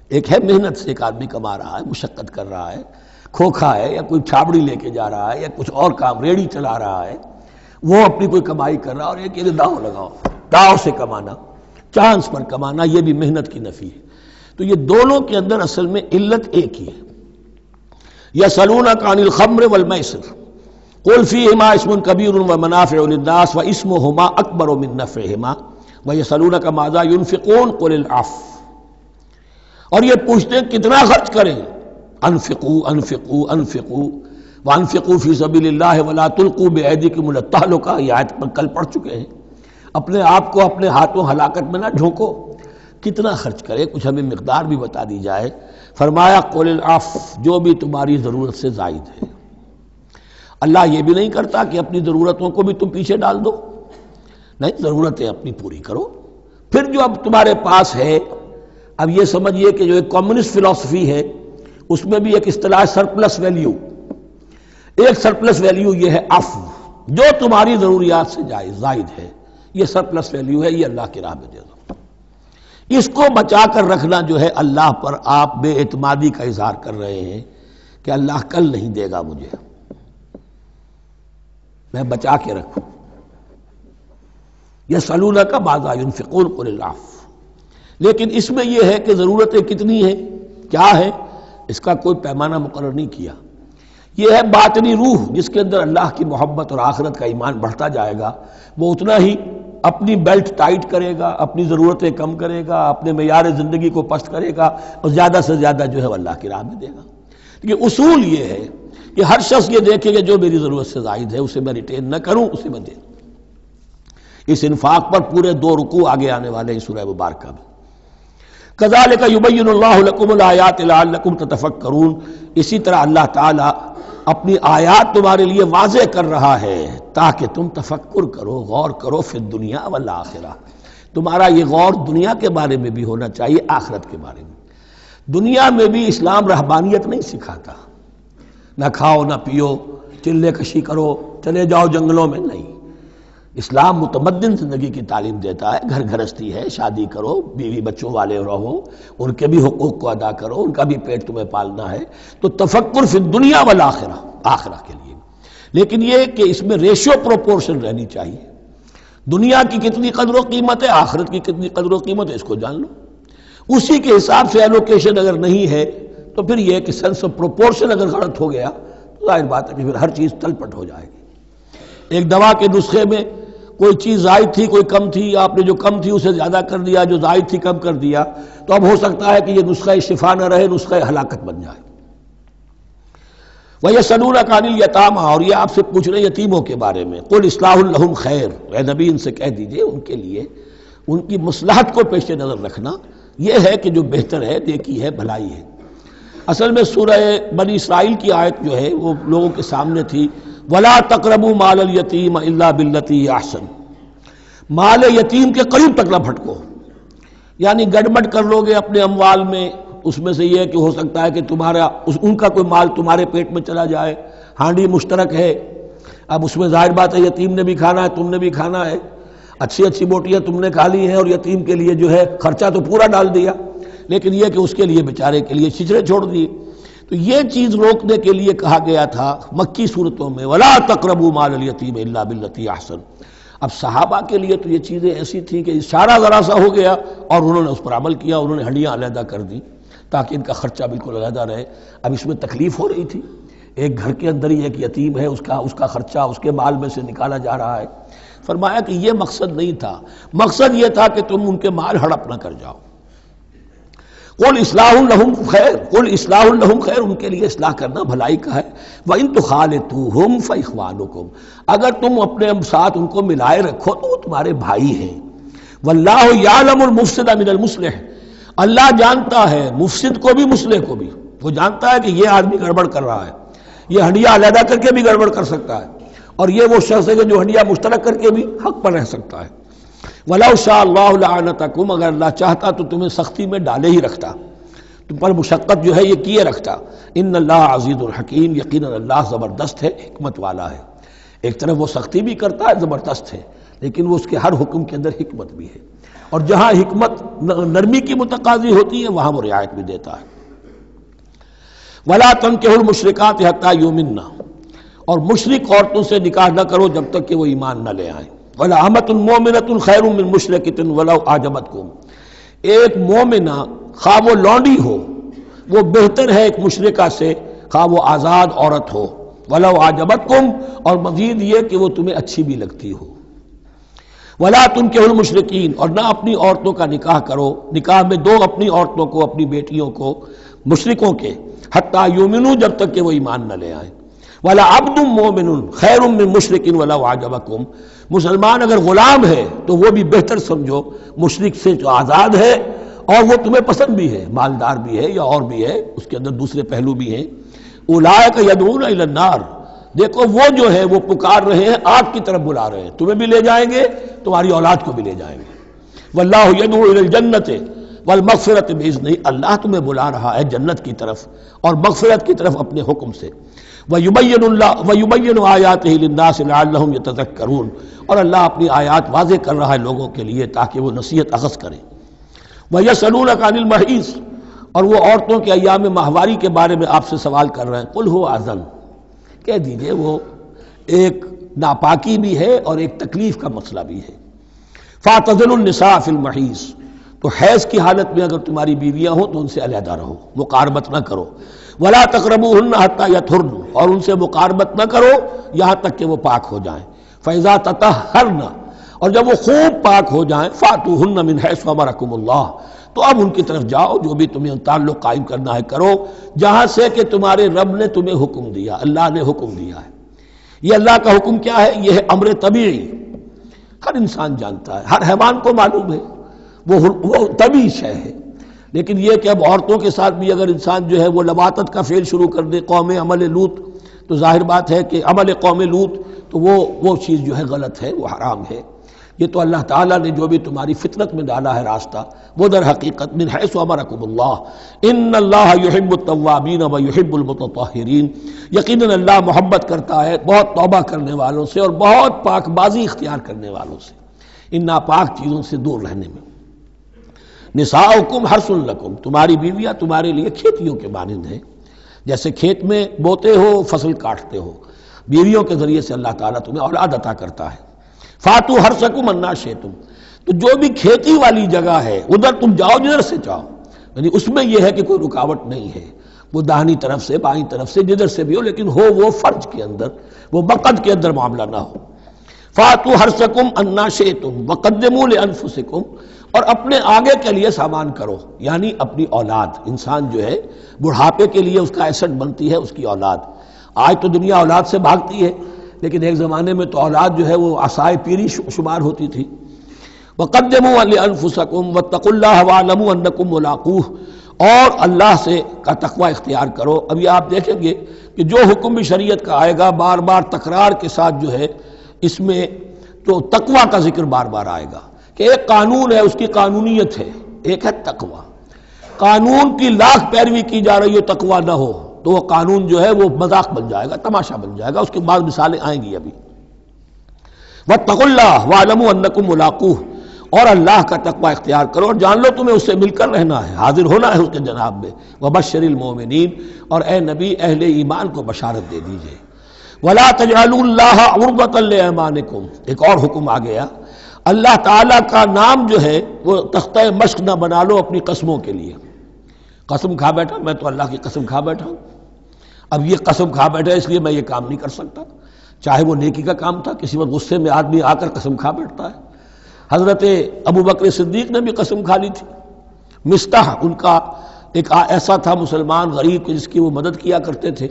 ایک ہے محنت سے ایک آدمی کما رہا ہے، مشقت کر رہا ہے، کھوکھا ہے یا کوئی چھابڑی لے کے جا رہا ہے یا کچھ اور کام ریڑھی چلا رہا ہے، وہ اپنی کوئی کمائی کر رہا ہے، اور ایک یہ داؤ لگاؤ، داؤ سے کمانا، چانس پر کمانا، یہ بھی محنت کی نفی ہے۔ تو یہ دونوں کے اندر اصل میں علت ایک ہی ہے۔ یسألونک عن الخمر والمیسر قل فیہما اسم کبیر ومنافع للناس واسمہما اکبر من نفعہما ویسألونک ماذا ینفقون قل العفو، اور یہ پوچھتے ہیں کتنا خرچ کریں، انفقوا انفقوا انفقوا وانفقوا فی سبیل اللہ ولا تلقوا بایدیکم الی التہلکہ، یہ آیت پر کل پڑھ چکے ہیں۔ اپنے آپ کو اپنے ہاتھوں ہلاکت میں نہ جھونکو، کتنا خرچ کرے، کچھ ہمیں مقدار بھی بتا دی جائے۔ فرمایا قل العفو، جو بھی تمہاری ضرورت سے زائد ہے۔ اللہ یہ بھی نہیں کرتا کہ اپنی ضرورتوں کو بھی تم پیچھے ڈال دو، نہیں، ضرورتیں اپنی پوری کرو، پھر جو اب تمہارے پاس ہے، اب یہ سمجھیے کہ جو ایک کمیونسٹ فلسفی ہے اس میں بھی ایک اصطلاح سرپلس ویلیو، ایک سرپلس ویلیو یہ ہے عفو، جو تمہاری ضروریات سے زائد ہے، یہ سرپلس ویلیو ہے، یہ اللہ کی راہ میں دے دو۔ اس کو بچا کر رکھنا جو ہے اللہ پر آپ بے اعتمادی کا اظہار کر رہے ہیں کہ اللہ کل نہیں دے گا مجھے، میں بچا کے رکھوں۔ یسألونک ماذا ینفقون قل العفو، لیکن اس میں یہ ہے کہ ضرورتیں کتنی ہیں، کیا ہے، اس کا کوئی پیمانہ مقرر نہیں کیا۔ یہ ہے باطنی روح جس کے اندر اللہ کی محبت اور آخرت کا ایمان بڑھتا جائے گا، وہ اتنا ہی اپنی بیلٹ ٹائٹ کرے گا، اپنی ضرورتیں کم کرے گا، اپنے معیار زندگی کو پست کرے گا، اور زیادہ سے زیادہ جو ہے وہ اللہ کی راہ میں دے گا۔ لیکن اصول یہ ہے کہ ہر شخص یہ دیکھے کہ جو میری ضرورت سے زائد ہے اسے میں ریٹین نہ کروں، اسے میں دوں۔ اس انفاق پر پورے 2 رکوع آگے آنے والے ہیں سورہ مبارکہ میں۔ کذالک یبین اللہ لکم الآیات لعلکم تتفکرون، اسی طرح اللہ تعالیٰ اپنی آیات تمہارے لیے واضح کر رہا ہے تاکہ تم تفکر کرو، غور کرو، فی الدنیا والآخرہ، تمہارا یہ غور دنیا کے بارے میں بھی ہونا چاہیے، آخرت کے بارے میں۔ دنیا میں بھی اسلام رہبانیت نہیں سکھاتا، نہ کھاؤ نہ پیو، چلے کشی کرو، چلے جاؤ جنگلوں میں، نہیں۔ اسلام متمدن زندگی کی تعلیم دیتا ہے، گھر گھرستی ہے، شادی کرو، بیوی بچوں والے رہو، ان کے بھی حقوق کو ادا کرو، ان کا بھی پیٹ تمہیں پالنا ہے، تو تفکر فی الدنیا والآخرہ، آخرہ کے لیے۔ لیکن یہ کہ اس میں ریشو پروپورشن رہنی چاہیے، دنیا کی کتنی قدر و قیمت ہے، آخرت کی کتنی قدر و قیمت ہے، اس کو جان لو۔ اسی کے حساب سے ایلوکیشن اگر نہیں ہے تو پھر یہ کہ سینس آف پروپورشن اگر غلط ہو گیا تو ظاہر بات ہے کہ پھر ہر چیز تلپٹ ہو جائے گی۔ ایک دوا کے نسخے میں کوئی چیز زائد تھی، کوئی کم تھی، آپ نے جو کم تھی اسے زیادہ کر دیا، جو زائد تھی کم کر دیا، تو اب ہو سکتا ہے کہ یہ نسخہ شفا نہ رہے، نسخہ ہلاکت بن جائے۔ وَيَسْأَلُونَكَ عَنِ الْيَتَامَىٰ، اور یہ آپ سے پوچھ رہے ہیں یتیموں کے بارے میں۔ قُلْ إِصْلَاحٌ لَهُمْ خَيْرٌ، اے نبی ان سے کہہ دیجئے ان کے لیے ان کی مصلحت کو پیش نظر رکھنا یہ ہے کہ جو بہتر ہے، نیکی ہے، بھلائی ہے۔ اصل میں سورہ بنی اسرائیل کی آیت جو ہے وہ لوگوں کے سامنے تھی، وَلَا تَقْرَبُوا مَالَ الْيَتِيمَ إِلَّا بِالَّتِي هِيَ أَحْسَنُ، مال یتیم کے قریب تک نہ پھٹکو، یعنی گڑبڑ کر لو گے اپنے اموال میں، اس میں سے یہ کہ ہو سکتا ہے کہ تمہارا ان کا کوئی مال تمہارے پیٹ میں چلا جائے، ہانڈی مشترک ہے، اب اس میں ظاہر بات ہے یتیم نے بھی کھانا ہے، تم نے بھی کھانا ہے، اچھی اچھی بوٹیاں تم نے کھا لی ہیں اور یتیم کے لیے جو ہے خرچہ تو پورا ڈال دیا، لیکن یہ کہ اس کے لیے بیچارے کے لیے چھچڑے چھوڑ دیے۔ تو یہ چیز روکنے کے لیے کہا گیا تھا مکی صورتوں میں وَلَا تَقْرَبُوا مَالَ الْيَتِيمِ إِلَّا بِالَّتِي أَحْسَنُ۔ اب صحابہ کے لیے تو یہ چیزیں ایسی تھیں کہ اشارہ ذرا سا ہو گیا اور انہوں نے اس پر عمل کیا، انہوں نے ہڈیاں علیحدہ کر دی تاکہ ان کا خرچہ بالکل علیحدہ رہے۔ اب اس میں تکلیف ہو رہی تھی، ایک گھر کے اندر ہی ایک یتیم ہے، اس کا خرچہ اس کے مال میں سے نکالا جا رہا ہے۔ فرمایا کہ یہ مقصد نہیں تھا، مقصد یہ تھا کہ تم ان کے مال ہڑپ نہ کر جاؤ۔ قُلْ إِصْلَاحٌ لَهُمْ خَيْرٌ، قُلْ إِصْلَاحٌ لَهُمْ خَيْرٌ، ان کے لیے اصلاح کرنا بھلائی کا ہے۔ وَإِن تُخَالِطُوهُمْ فَإِخْوَانُكُمْ، اگر تم اپنے ساتھ ان کو ملائے رکھو تو وہ تمہارے بھائی ہیں۔ وَاللَّهُ يَعْلَمُ الْمُفْسِدَ مِنَ الْمُصْلِحِ، اللہ جانتا ہے مفسد کو بھی مصلح کو بھی، وہ جانتا ہے کہ یہ آدمی گڑبڑ کر رہا ہے، یہ ہڈیاں علیحدہ کر کے بھی گڑبڑ کر سکتا ہے، اور یہ وہ شخص ہے کہ جو ہڈیاں مشترک کر کے بھی حق پر رہ سکتا ہے۔ وَلَوْ شَاءَ اللَّهُ لَعَنَتَكُمْ، اگر اللہ چاہتا تو تمہیں سختی میں ڈالے ہی رکھتا، تم پر مشقت جو ہے یہ کیے رکھتا۔ ان اللہ عزیز الحکیم، یقیناً اللہ زبردست ہے، حکمت والا ہے۔ ایک طرف وہ سختی بھی کرتا ہے، زبردست ہے، لیکن وہ اس کے ہر حکم کے اندر حکمت بھی ہے، اور جہاں حکمت نرمی کی متقاضی ہوتی ہے وہاں وہ رعایت بھی دیتا ہے۔ وَلَا تَنكِحُوا الْمُشْرِكَاتِ حَتَّىٰ يُؤْمِنَّ، اور مشرک عورتوں سے نکاح نہ کرو جب تک کہ وہ ایمان نہ لے آئیں۔ وَلَأَمَةٌ مُؤْمِنَةٌ خَيْرٌ مِّن مُشْرِكَةٍ وَلَوْ أَعْجَبَتْكُمْ، ایک مومنہ خواہ وہ لونڈی ہو وہ بہتر ہے ایک مشرکہ سے خواہ وہ آزاد عورت ہو۔ وَلَوْ أَعْجَبَتْكُمْ، اور مزید یہ کہ وہ تمہیں اچھی بھی لگتی ہو۔ وَلَا تُنكِحُوا الْمُشْرِكِينَ، اور نہ اپنی عورتوں کا نکاح کرو، نکاح میں دو اپنی عورتوں کو، اپنی بیٹیوں کو مشرکوں کے، حتیٰ یؤمنوا، جب تک کہ وہ ایمان نہ لے آئیں۔ وَلَعَبْدٌ مُؤْمِنٌ خَيْرٌ مِّن مُشْرِكٍ وَلَوْ أَعْجَبَكُمْ، مسلمان اگر غلام ہے تو وہ بھی بہتر سمجھو مشرک سے جو آزاد ہے اور وہ تمہیں پسند بھی ہے، مالدار بھی ہے یا اور بھی ہے، اس کے اندر دوسرے پہلو بھی ہیں۔ اولئک یدعون الی النار، دیکھو وہ جو ہے وہ پکار رہے ہیں، آگ کی طرف بلا رہے ہیں، تمہیں بھی لے جائیں گے، تمہاری اولاد کو بھی لے جائیں گے۔ واللہ یدعو الی الجنۃ والمغفرۃ باذنہ، اللہ تمہیں بلا رہا ہے جنت کی طرف اور مغفرت کی طرف اپنے حکم سے۔ وَيُبَيِّنُ آیاتہ للناس لعلہم یتذکرون، اور اللہ اپنی آیات واضح کر رہا ہے لوگوں کے لیے تاکہ وہ نصیحت اخذ کریں۔ وَيَسْأَلُونَكَ عَنِ الْمَحِيضِ، اور وہ عورتوں کے ایام ماہواری کے بارے میں آپ سے سوال کر رہے ہیں۔ قُلْ هُوَ أَذًى، کہہ دیجئے وہ ایک ناپاکی بھی ہے اور ایک تکلیف کا مسئلہ بھی ہے۔ فَاعْتَزِلُوا النِّسَاءَ فِي الْمَحِيضِ، تو حیض کی حالت میں اگر تمہاری بیویاں ہوں تو ان سے علیحدہ رہو، مقاربت نہ کرو۔ وَلَا تَقْرَبُوهُنَّ حَتَّىٰ يَطْهُرْنَ، اور ان سے مقاربت نہ کرو یہاں تک کہ وہ پاک ہو جائیں۔ فَإِذَا تَطَهَّرْنَ، اور جب وہ خوب پاک ہو جائیں، فَأْتُوهُنَّ مِنْ حَيْثُ أَمَرَكُمُ اللَّهُ، تو اب ان کی طرف جاؤ، جو بھی تمہیں تعلق قائم کرنا ہے کرو، جہاں سے کہ تمہارے رب نے تمہیں حکم دیا، اللہ نے حکم دیا ہے۔ یہ اللہ کا حکم کیا ہے؟ یہ ہے امر طبیعی، ہر انسان جانتا ہے، ہر حیوان کو معلوم ہے، وہ طبیعی شے ہے۔ لیکن یہ کہ اب عورتوں کے ساتھ بھی اگر انسان جو ہے وہ لواطت کا فعل شروع کر دے، قوم عمل لوط، تو ظاہر بات ہے کہ عمل قوم لوط تو وہ چیز جو ہے غلط ہے، وہ حرام ہے۔ یہ تو اللہ تعالیٰ نے جو بھی تمہاری فطرت میں ڈالا ہے راستہ، وہ در حقیقت من حیث امرکم اللہ، ان اللہ یحب التوابین و یحب المتطہرین، یقیناً اللہ محبت کرتا ہے بہت توبہ کرنے والوں سے اور بہت پاک بازی اختیار کرنے والوں سے، ان ناپاک چیزوں سے دور رہنے میں۔ نساؤکم حرث لکم، تمہاری بیویاں تمہارے لیے کھیتیوں کے مانند ہیں، جیسے کھیت میں بوتے ہو، فصل کاٹتے ہو، بیویوں کے ذریعے سے اللہ تعالیٰ تمہیں اولاد عطا کرتا ہے۔ فاتو حرثکم انا شئتم، تو جو بھی کھیتی والی جگہ ہے ادھر تم جاؤ جدھر سے چاہو، یعنی اس میں یہ ہے کہ کوئی رکاوٹ نہیں ہے، وہ داہنی طرف سے بائیں طرف سے جدھر سے بھی ہو، لیکن ہو وہ فرج کے اندر، وہ بقد کے اندر معاملہ نہ ہو۔ فاتو حرثکم انا شئتم وقدموا لانفسکم، اور اپنے آگے کے لیے سامان کرو، یعنی اپنی اولاد۔ انسان جو ہے بڑھاپے کے لیے اس کا ایسٹ بنتی ہے اس کی اولاد۔ آج تو دنیا اولاد سے بھاگتی ہے، لیکن ایک زمانے میں تو اولاد جو ہے وہ عصائے پیری شمار ہوتی تھی۔ وقدموا لانفسکم واتقوا اللہ واعلموا انکم ملاقوہ، اور اللہ سے کا تقوی اختیار کرو۔ اب یہ آپ دیکھیں گے کہ جو حکم بھی شریعت کا آئے گا بار بار تکرار کے ساتھ جو ہے اس میں تو تقوی کا ذکر بار بار آئے گا، کہ ایک قانون ہے اس کی قانونیت ہے، ایک ہے تقوی۔ قانون کی لاکھ پیروی کی جا رہی ہے، تقوی نہ ہو تو وہ قانون جو ہے وہ مذاق بن جائے گا، تماشا بن جائے گا۔ اس کے بعد مثالیں آئیں گی ابھی۔ واتقوا اللہ واعلموا انکم ملاقوہ، اور اللہ کا تقوی اختیار کرو اور جان لو تمہیں اس سے مل کر رہنا ہے، حاضر ہونا ہے اس کے جناب میں۔ وبشر المؤمنین، اور اے نبی اہل ایمان کو بشارت دے دیجئے۔ ولا تجعلوا اللہ عرضۃ لایمانکم، ایک اور حکم آ گیا، اللہ تعالیٰ کا نام جو ہے وہ تختہ مشق نہ بنا لو اپنی قسموں کے لیے۔ قسم کھا بیٹھا میں تو اللہ کی قسم کھا بیٹھا ہوں، اب یہ قسم کھا بیٹھا اس لیے میں یہ کام نہیں کر سکتا، چاہے وہ نیکی کا کام تھا۔ کسی وقت غصے میں آدمی آ کر قسم کھا بیٹھتا ہے۔ حضرت ابو بکر صدیق نے بھی قسم کھا لی تھی۔ مستح ان کا ایک ایسا تھا مسلمان غریب جس کی وہ مدد کیا کرتے تھے،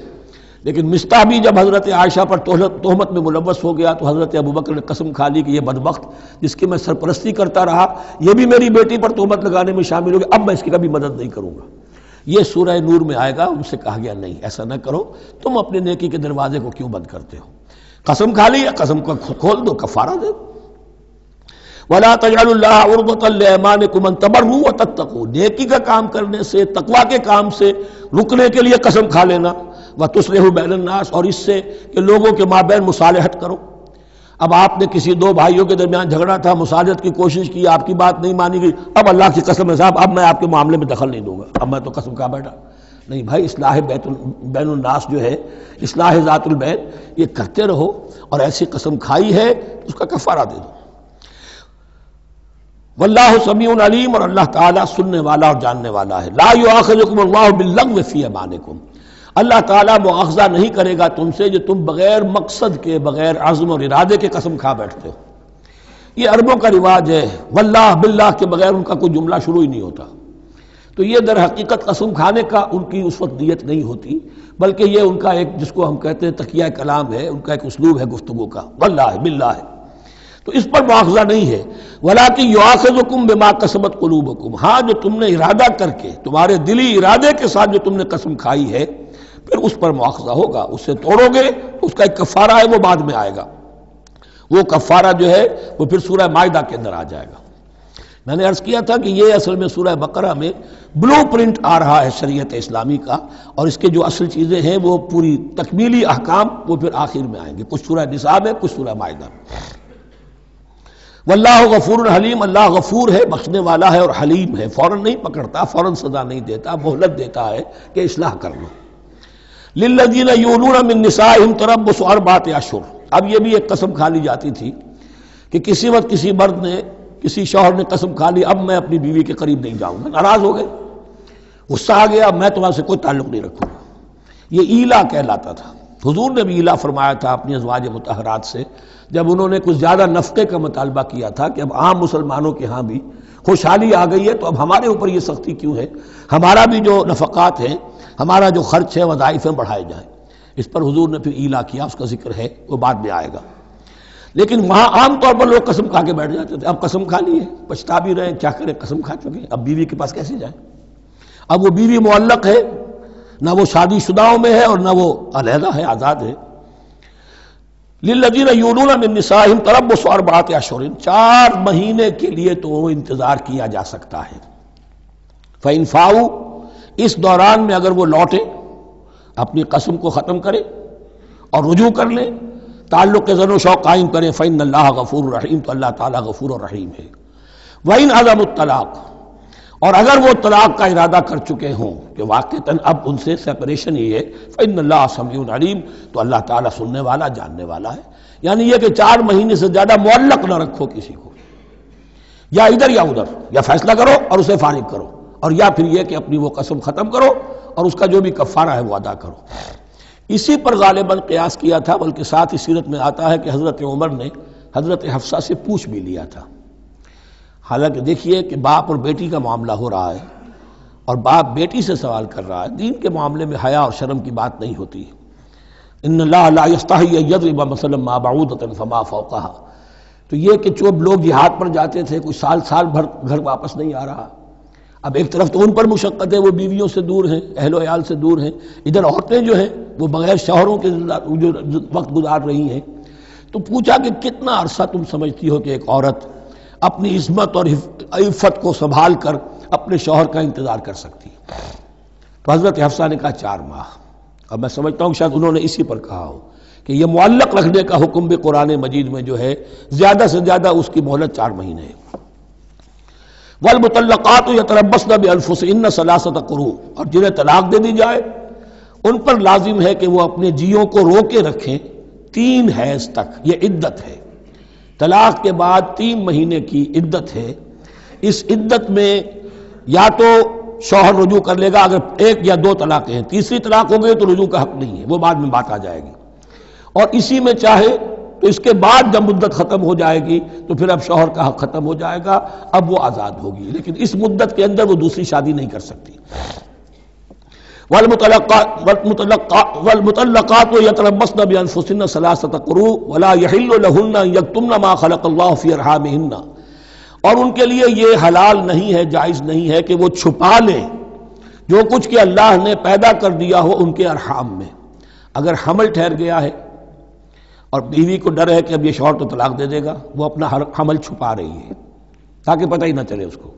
لیکن مستح بھی جب حضرت عائشہ پر تہمت میں ملوث ہو گیا تو حضرت ابو بکر نے قسم کھا لی کہ یہ بدبخت جس کی میں سرپرستی کرتا رہا یہ بھی میری بیٹی پر تہمت لگانے میں شامل ہو گیا، اب میں اس کی کبھی مدد نہیں کروں گا۔ یہ سورہ نور میں آئے گا، ان سے کہا گیا نہیں ایسا نہ کرو، تم اپنے نیکی کے دروازے کو کیوں بند کرتے ہو؟ قسم کھا لی، قسم کو کھول دو، کفارہ دے دو۔ وَلَا تَجْعَلُوا اللَّهَ عُرْضَةً لِأَيْمَانِكُمْ أَن تَبَرُّوا وَتَتَّقُوا، نیکی کا کام کرنے سے، تقوی کے کام سے رکنے کے لیے قسم کھا لینا۔ وَتُصْلِحُوا بَيْنَ النَّاسِ، اور اس سے کہ لوگوں کے مابین مصالحت کرو۔ اب آپ نے کسی دو بھائیوں کے درمیان جھگڑا تھا، مصالحت کی کوشش کی، آپ کی بات نہیں مانی گئی، اب اللہ کی قسم ہے صاحب اب میں آپ کے معاملے میں دخل نہیں دوں گا، اب میں تو قسم کھا بیٹھا۔ نہیں بھائی، اصلاح بین الناس جو ہے، اصلاح ذات البین، یہ کرتے رہو، اور ایسی قسم کھائی ہے اس کا کفارہ دے دو۔ واللہ سمیع علیم، اور اللہ تعالیٰ سننے والا اور جاننے والا ہے۔ لا یؤاخذکم اللہ باللغو فی ایمانکم، اللہ تعالیٰ مؤاخذہ نہیں کرے گا تم سے جو تم بغیر مقصد کے، بغیر عزم اور ارادے کے قسم کھا بیٹھتے ہو۔ یہ عربوں کا رواج ہے، واللہ باللہ کے بغیر ان کا کوئی جملہ شروع ہی نہیں ہوتا۔ تو یہ در حقیقت قسم کھانے کا ان کی اس وقت نیت نہیں ہوتی، بلکہ یہ ان کا ایک جس کو ہم کہتے ہیں تقیہ کلام ہے، ان کا ایک اسلوب ہے گفتگو کا، واللہ باللہ، تو اس پر مؤاخذہ نہیں ہے۔ وَلَٰكِن يُؤَاخِذُكُم بِمَا كَسَبَتْ قُلُوبُكُم، ہاں جو تم نے ارادہ کر کے، تمہارے دلی ارادے کے ساتھ جو تم نے قسم کھائی ہے، پھر اس پر مؤاخذہ ہوگا، اسے توڑو گے، اس کا ایک کفارہ ہے وہ بعد میں آئے گا۔ وہ کفارہ جو ہے وہ پھر سورہ مائدہ کے اندر آ جائے گا۔ میں نے عرض کیا تھا کہ یہ اصل میں سورہ بقرہ میں بلو پرنٹ آ رہا ہے شریعت اسلامی کا، اور اس کے جو اصل چیزیں ہیں وہ پوری تکمیلی احکام وہ پھر آخر میں آئیں گے، کچھ سورہ نساء میں، کچھ سورہ مائدہ میں۔ واللہ غفور حلیم، اللہ غفور ہے، بخشنے والا ہے اور حلیم ہے، فوراً نہیں پکڑتا، فوراً سزا نہیں دیتا، مہلت دیتا ہے کہ اصلاح کر لو۔ للذین یولون من نسائہم تربص اربعۃ اشہر، اب یہ بھی ایک قسم کھا لی جاتی تھی کہ کسی وقت کسی مرد نے، کسی شوہر نے قسم کھا لی اب میں اپنی بیوی کے قریب نہیں جاؤں گا، ناراض ہو گئے، غصہ آ گیا، اب میں تمہارے سے کوئی تعلق نہیں رکھوں گا۔ یہ ایلا کہلاتا تھا۔ حضور نے بھی ایلا فرمایا تھا اپنی ازواج مطہرات سے جب انہوں نے کچھ زیادہ نفقے کا مطالبہ کیا تھا کہ اب عام مسلمانوں کے ہاں بھی خوشحالی آ گئی ہے تو اب ہمارے اوپر یہ سختی کیوں ہے، ہمارا بھی جو نفقات ہیں، ہمارا جو خرچ ہے، وظائف ہیں، بڑھائے جائیں۔ اس پر حضور نے پھر ایلا کیا، اس کا ذکر ہے، وہ بعد میں آئے گا۔ لیکن وہاں عام طور پر لوگ قسم کھا کے بیٹھ جاتے تھے، اب قسم کھا لی ہے، پچھتا بھی رہے، کیا کریں، قسم کھا چکے، اب بیوی کے پاس کیسے جائیں؟ اب وہ بیوی معلق ہے، نہ وہ شادی شداؤں میں ہے اور نہ وہ علیحدہ ہے، آزاد ہے۔ للذین یولون من نسائہم تربص اربعۃ اشہر، 4 مہینے کے لیے تو وہ انتظار کیا جا سکتا ہے۔ فإن فاؤوا، اس دوران میں اگر وہ لوٹے، اپنی قسم کو ختم کرے اور رجوع کر لیں، تعلق زن و شوق قائم کریں، فإن اللہ غفور رحیم، تو اللہ تعالیٰ غفور و رحیم ہے۔ وإن عزموا الطلاق، اور اگر وہ طلاق کا ارادہ کر چکے ہوں کہ واقعتاً اب ان سے سیپریشن ہی ہے، فإن اللہ سمیع علیم، تو اللہ تعالیٰ سننے والا جاننے والا ہے۔ یعنی یہ کہ 4 مہینے سے زیادہ معلق نہ رکھو کسی کو، یا ادھر یا ادھر، یا فیصلہ کرو اور اسے فارغ کرو، اور یا پھر یہ کہ اپنی وہ قسم ختم کرو اور اس کا جو بھی کفارہ ہے وہ ادا کرو۔ اسی پر غالباً قیاس کیا تھا، بلکہ ساتھ ہی سیرت میں آتا ہے کہ حضرت عمر نے حضرت حفصہ سے پوچھ بھی لیا تھا۔ حالانکہ دیکھیے کہ باپ اور بیٹی کا معاملہ ہو رہا ہے، اور باپ بیٹی سے سوال کر رہا ہے، دین کے معاملے میں حیا اور شرم کی بات نہیں ہوتی۔ ان اللہ لا یستحی ان یضرب مثلا ما بعوضۃ فما فوقها، تو یہ کہ جو لوگ جہاد پر جاتے تھے کوئی سال بھر گھر واپس نہیں آ رہا، اب ایک طرف تو ان پر مشقت ہے، وہ بیویوں سے دور ہیں، اہل و عیال سے دور ہیں، ادھر عورتیں جو ہیں وہ بغیر شوہروں کے جو وقت گزار رہی ہیں۔ تو پوچھا کہ کتنا عرصہ تم سمجھتی ہو کہ ایک عورت اپنی عصمت اور عفت کو سنبھال کر اپنے شوہر کا انتظار کر سکتی ہے؟ تو حضرت حفصہ نے کہا 4 ماہ۔ اب میں سمجھتا ہوں شاید انہوں نے اسی پر کہا ہو کہ یہ معلق رکھنے کا حکم بھی قرآن مجید میں جو ہے زیادہ سے زیادہ اس کی مہلت 4 مہینے ہے۔ والمطلقات یتربصن بانفسهن 3 قروء، اور جنہیں طلاق دے دی جائے ان پر لازم ہے کہ وہ اپنے جیوں کو روکے رکھیں 3 حیض تک، یہ عدت ہے۔ طلاق کے بعد 3 مہینے کی عدت ہے۔ اس عدت میں یا تو شوہر رجوع کر لے گا اگر 1 یا 2 طلاقیں ہیں، تیسری طلاق ہو گئی تو رجوع کا حق نہیں ہے، وہ بعد میں بات آ جائے گی، اور اسی میں چاہے تو اس کے بعد جب مدت ختم ہو جائے گی تو پھر اب شوہر کا حق ختم ہو جائے گا، اب وہ آزاد ہوگی، لیکن اس مدت کے اندر وہ دوسری شادی نہیں کر سکتی۔ والمطلقات یتربصن بانفسهن 3 قروء ولا يحل لهن ان يكتمن ما خلق الله في ارحامهن، اور ان کے لیے یہ حلال نہیں ہے، جائز نہیں ہے کہ وہ چھپا لیں جو کچھ کہ اللہ نے پیدا کر دیا ہو ان کے ارحام میں۔ اگر حمل ٹھہر گیا ہے اور بیوی کو ڈر ہے کہ اب یہ شوہر تو طلاق دے دے گا، وہ اپنا حمل چھپا رہی ہے تاکہ پتہ ہی نہ چلے اس کو،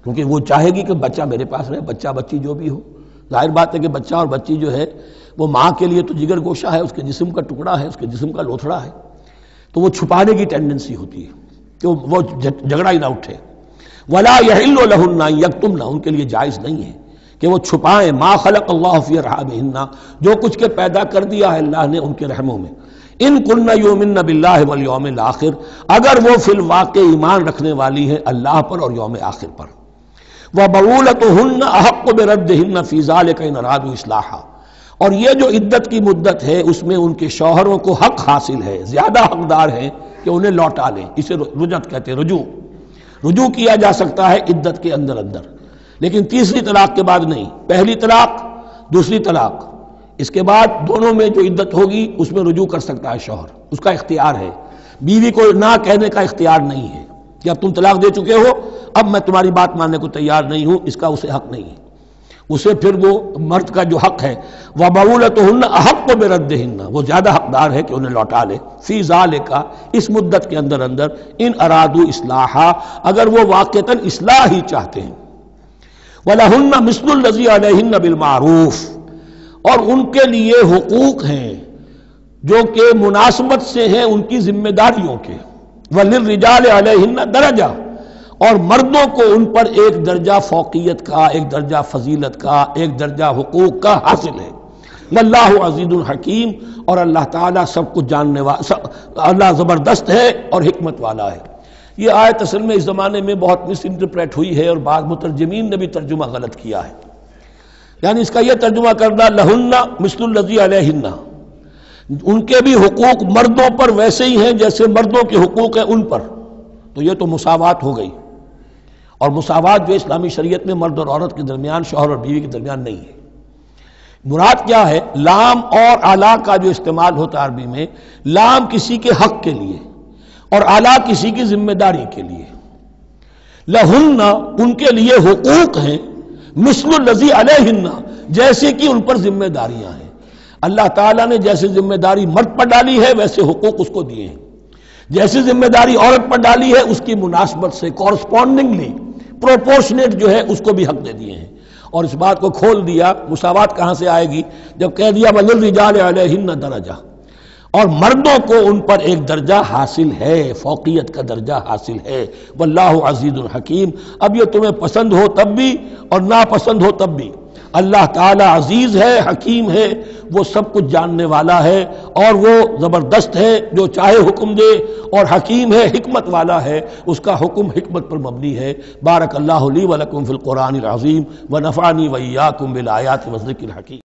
کیونکہ وہ چاہے گی کہ بچہ میرے پاس رہے، بچہ بچی جو بھی ہو۔ ظاہر بات ہے کہ بچہ اور بچی جو ہے وہ ماں کے لیے تو جگر گوشہ ہے، اس کے جسم کا ٹکڑا ہے، اس کے جسم کا لوتھڑا ہے، تو وہ چھپانے کی ٹینڈنسی ہوتی ہے کہ وہ جھگڑا ہی نہ اٹھے۔ ولا يحل لهن ان يكتمن، ان کے لیے جائز نہیں ہے کہ وہ چھپائیں ما خلق اللہ فی ارحامہن، جو کچھ کے پیدا کر دیا ہے اللہ نے ان کے رحموں میں۔ ان کن یؤمن باللہ والیوم الآخر، اگر وہ فی الواقع ایمان رکھنے والی ہے اللہ پر اور یوم آخر پر۔ وبعولتهن احق بردهن فی ذلک ان ارادوا اصلاحا، اور یہ جو عدت کی مدت ہے اس میں ان کے شوہروں کو حق حاصل ہے، زیادہ حقدار ہیں کہ انہیں لوٹا لیں، اسے رجعت کہتے ہیں، رجوع کیا جا سکتا ہے عدت کے اندر لیکن تیسری طلاق کے بعد نہیں۔ پہلی طلاق، دوسری طلاق، اس کے بعد دونوں میں جو عدت ہوگی اس میں رجوع کر سکتا ہے شوہر، اس کا اختیار ہے، بیوی کو نہ کہنے کا اختیار نہیں ہے کہ اب تم طلاق دے چکے ہو، اب میں تمہاری بات ماننے کو تیار نہیں ہوں، اس کا اسے حق نہیں ہے۔ اسے پھر وہ مرد کا جو حق ہے وَبَعُولَتُهُنَّ أَحَقُّ بِرَدِّهِنَّ، وہ زیادہ حقدار ہے کہ انہیں لوٹا لے، فی ذالک، اس مدت کے اندر ان ارادوا اصلاحا، اگر وہ واقعتاً اصلاح ہی چاہتے ہیں۔ وَلَهُنَّ مِثْلُ الَّذِي عَلَيْهِنَّ بِالْمَعْرُوفِ، اور ان کے لیے حقوق ہیں جو کہ مناسبت سے ہیں ان کی ذمہ داریوں کے۔ وَلِلرِّجَالِ عَلَيْهِنَّ دَرَجَةٌ، اور مردوں کو ان پر ایک درجہ فوقیت کا، ایک درجہ فضیلت کا، ایک درجہ حقوق کا حاصل ہے۔ واللہ عزیز الحکیم، اور اللہ تعالیٰ سب کچھ جاننے والا، اللہ زبردست ہے اور حکمت والا ہے۔ یہ آیت اصل میں اس زمانے میں بہت مس انٹرپریٹ ہوئی ہے اور بعض مترجمین نے بھی ترجمہ غلط کیا ہے۔ یعنی اس کا یہ ترجمہ کرنا لہن مثل الذی علیہن، ان کے بھی حقوق مردوں پر ویسے ہی ہیں جیسے مردوں کے حقوق ہیں ان پر، تو یہ تو مساوات ہو گئی، اور مساوات جو اسلامی شریعت میں مرد اور عورت کے درمیان، شوہر اور بیوی کے درمیان نہیں ہے۔ مراد کیا ہے؟ لام اور اعلیٰ کا جو استعمال ہوتا ہے عربی میں، لام کسی کے حق کے لیے اور اعلیٰ کسی کی ذمہ داری کے لیے۔ لہن، ان کے لیے حقوق ہیں، مثل الذی علیہن، جیسے کہ ان پر ذمہ داریاں ہیں۔ اللہ تعالیٰ نے جیسے ذمہ داری مرد پر ڈالی ہے ویسے حقوق اس کو دیے ہیں، جیسی ذمہ داری عورت پر ڈالی ہے اس کی مناسبت سے کورسپونڈنگلی پروپورشنیٹ جو ہے اس کو بھی حق دے دیے ہیں۔ اور اس بات کو کھول دیا، مساوات کہاں سے آئے گی؟ جب کہہ دیا وَلِلرِّجَالِ عَلَيْهِنَّ دَرَجَةٌ، اور مردوں کو ان پر ایک درجہ حاصل ہے، فوقیت کا درجہ حاصل ہے۔ واللہ عزیز الحکیم۔ اب یہ تمہیں پسند ہو تب بھی اور ناپسند ہو تب بھی، اللہ تعالی عزیز ہے، حکیم ہے، وہ سب کچھ جاننے والا ہے، اور وہ زبردست ہے جو چاہے حکم دے، اور حکیم ہے، حکمت والا ہے، اس کا حکم حکمت پر مبنی ہے۔ بارک اللہ لی ولکم فی القرآن العظیم ونفعنی وإیاکم بالآیات والذکر الحکیم۔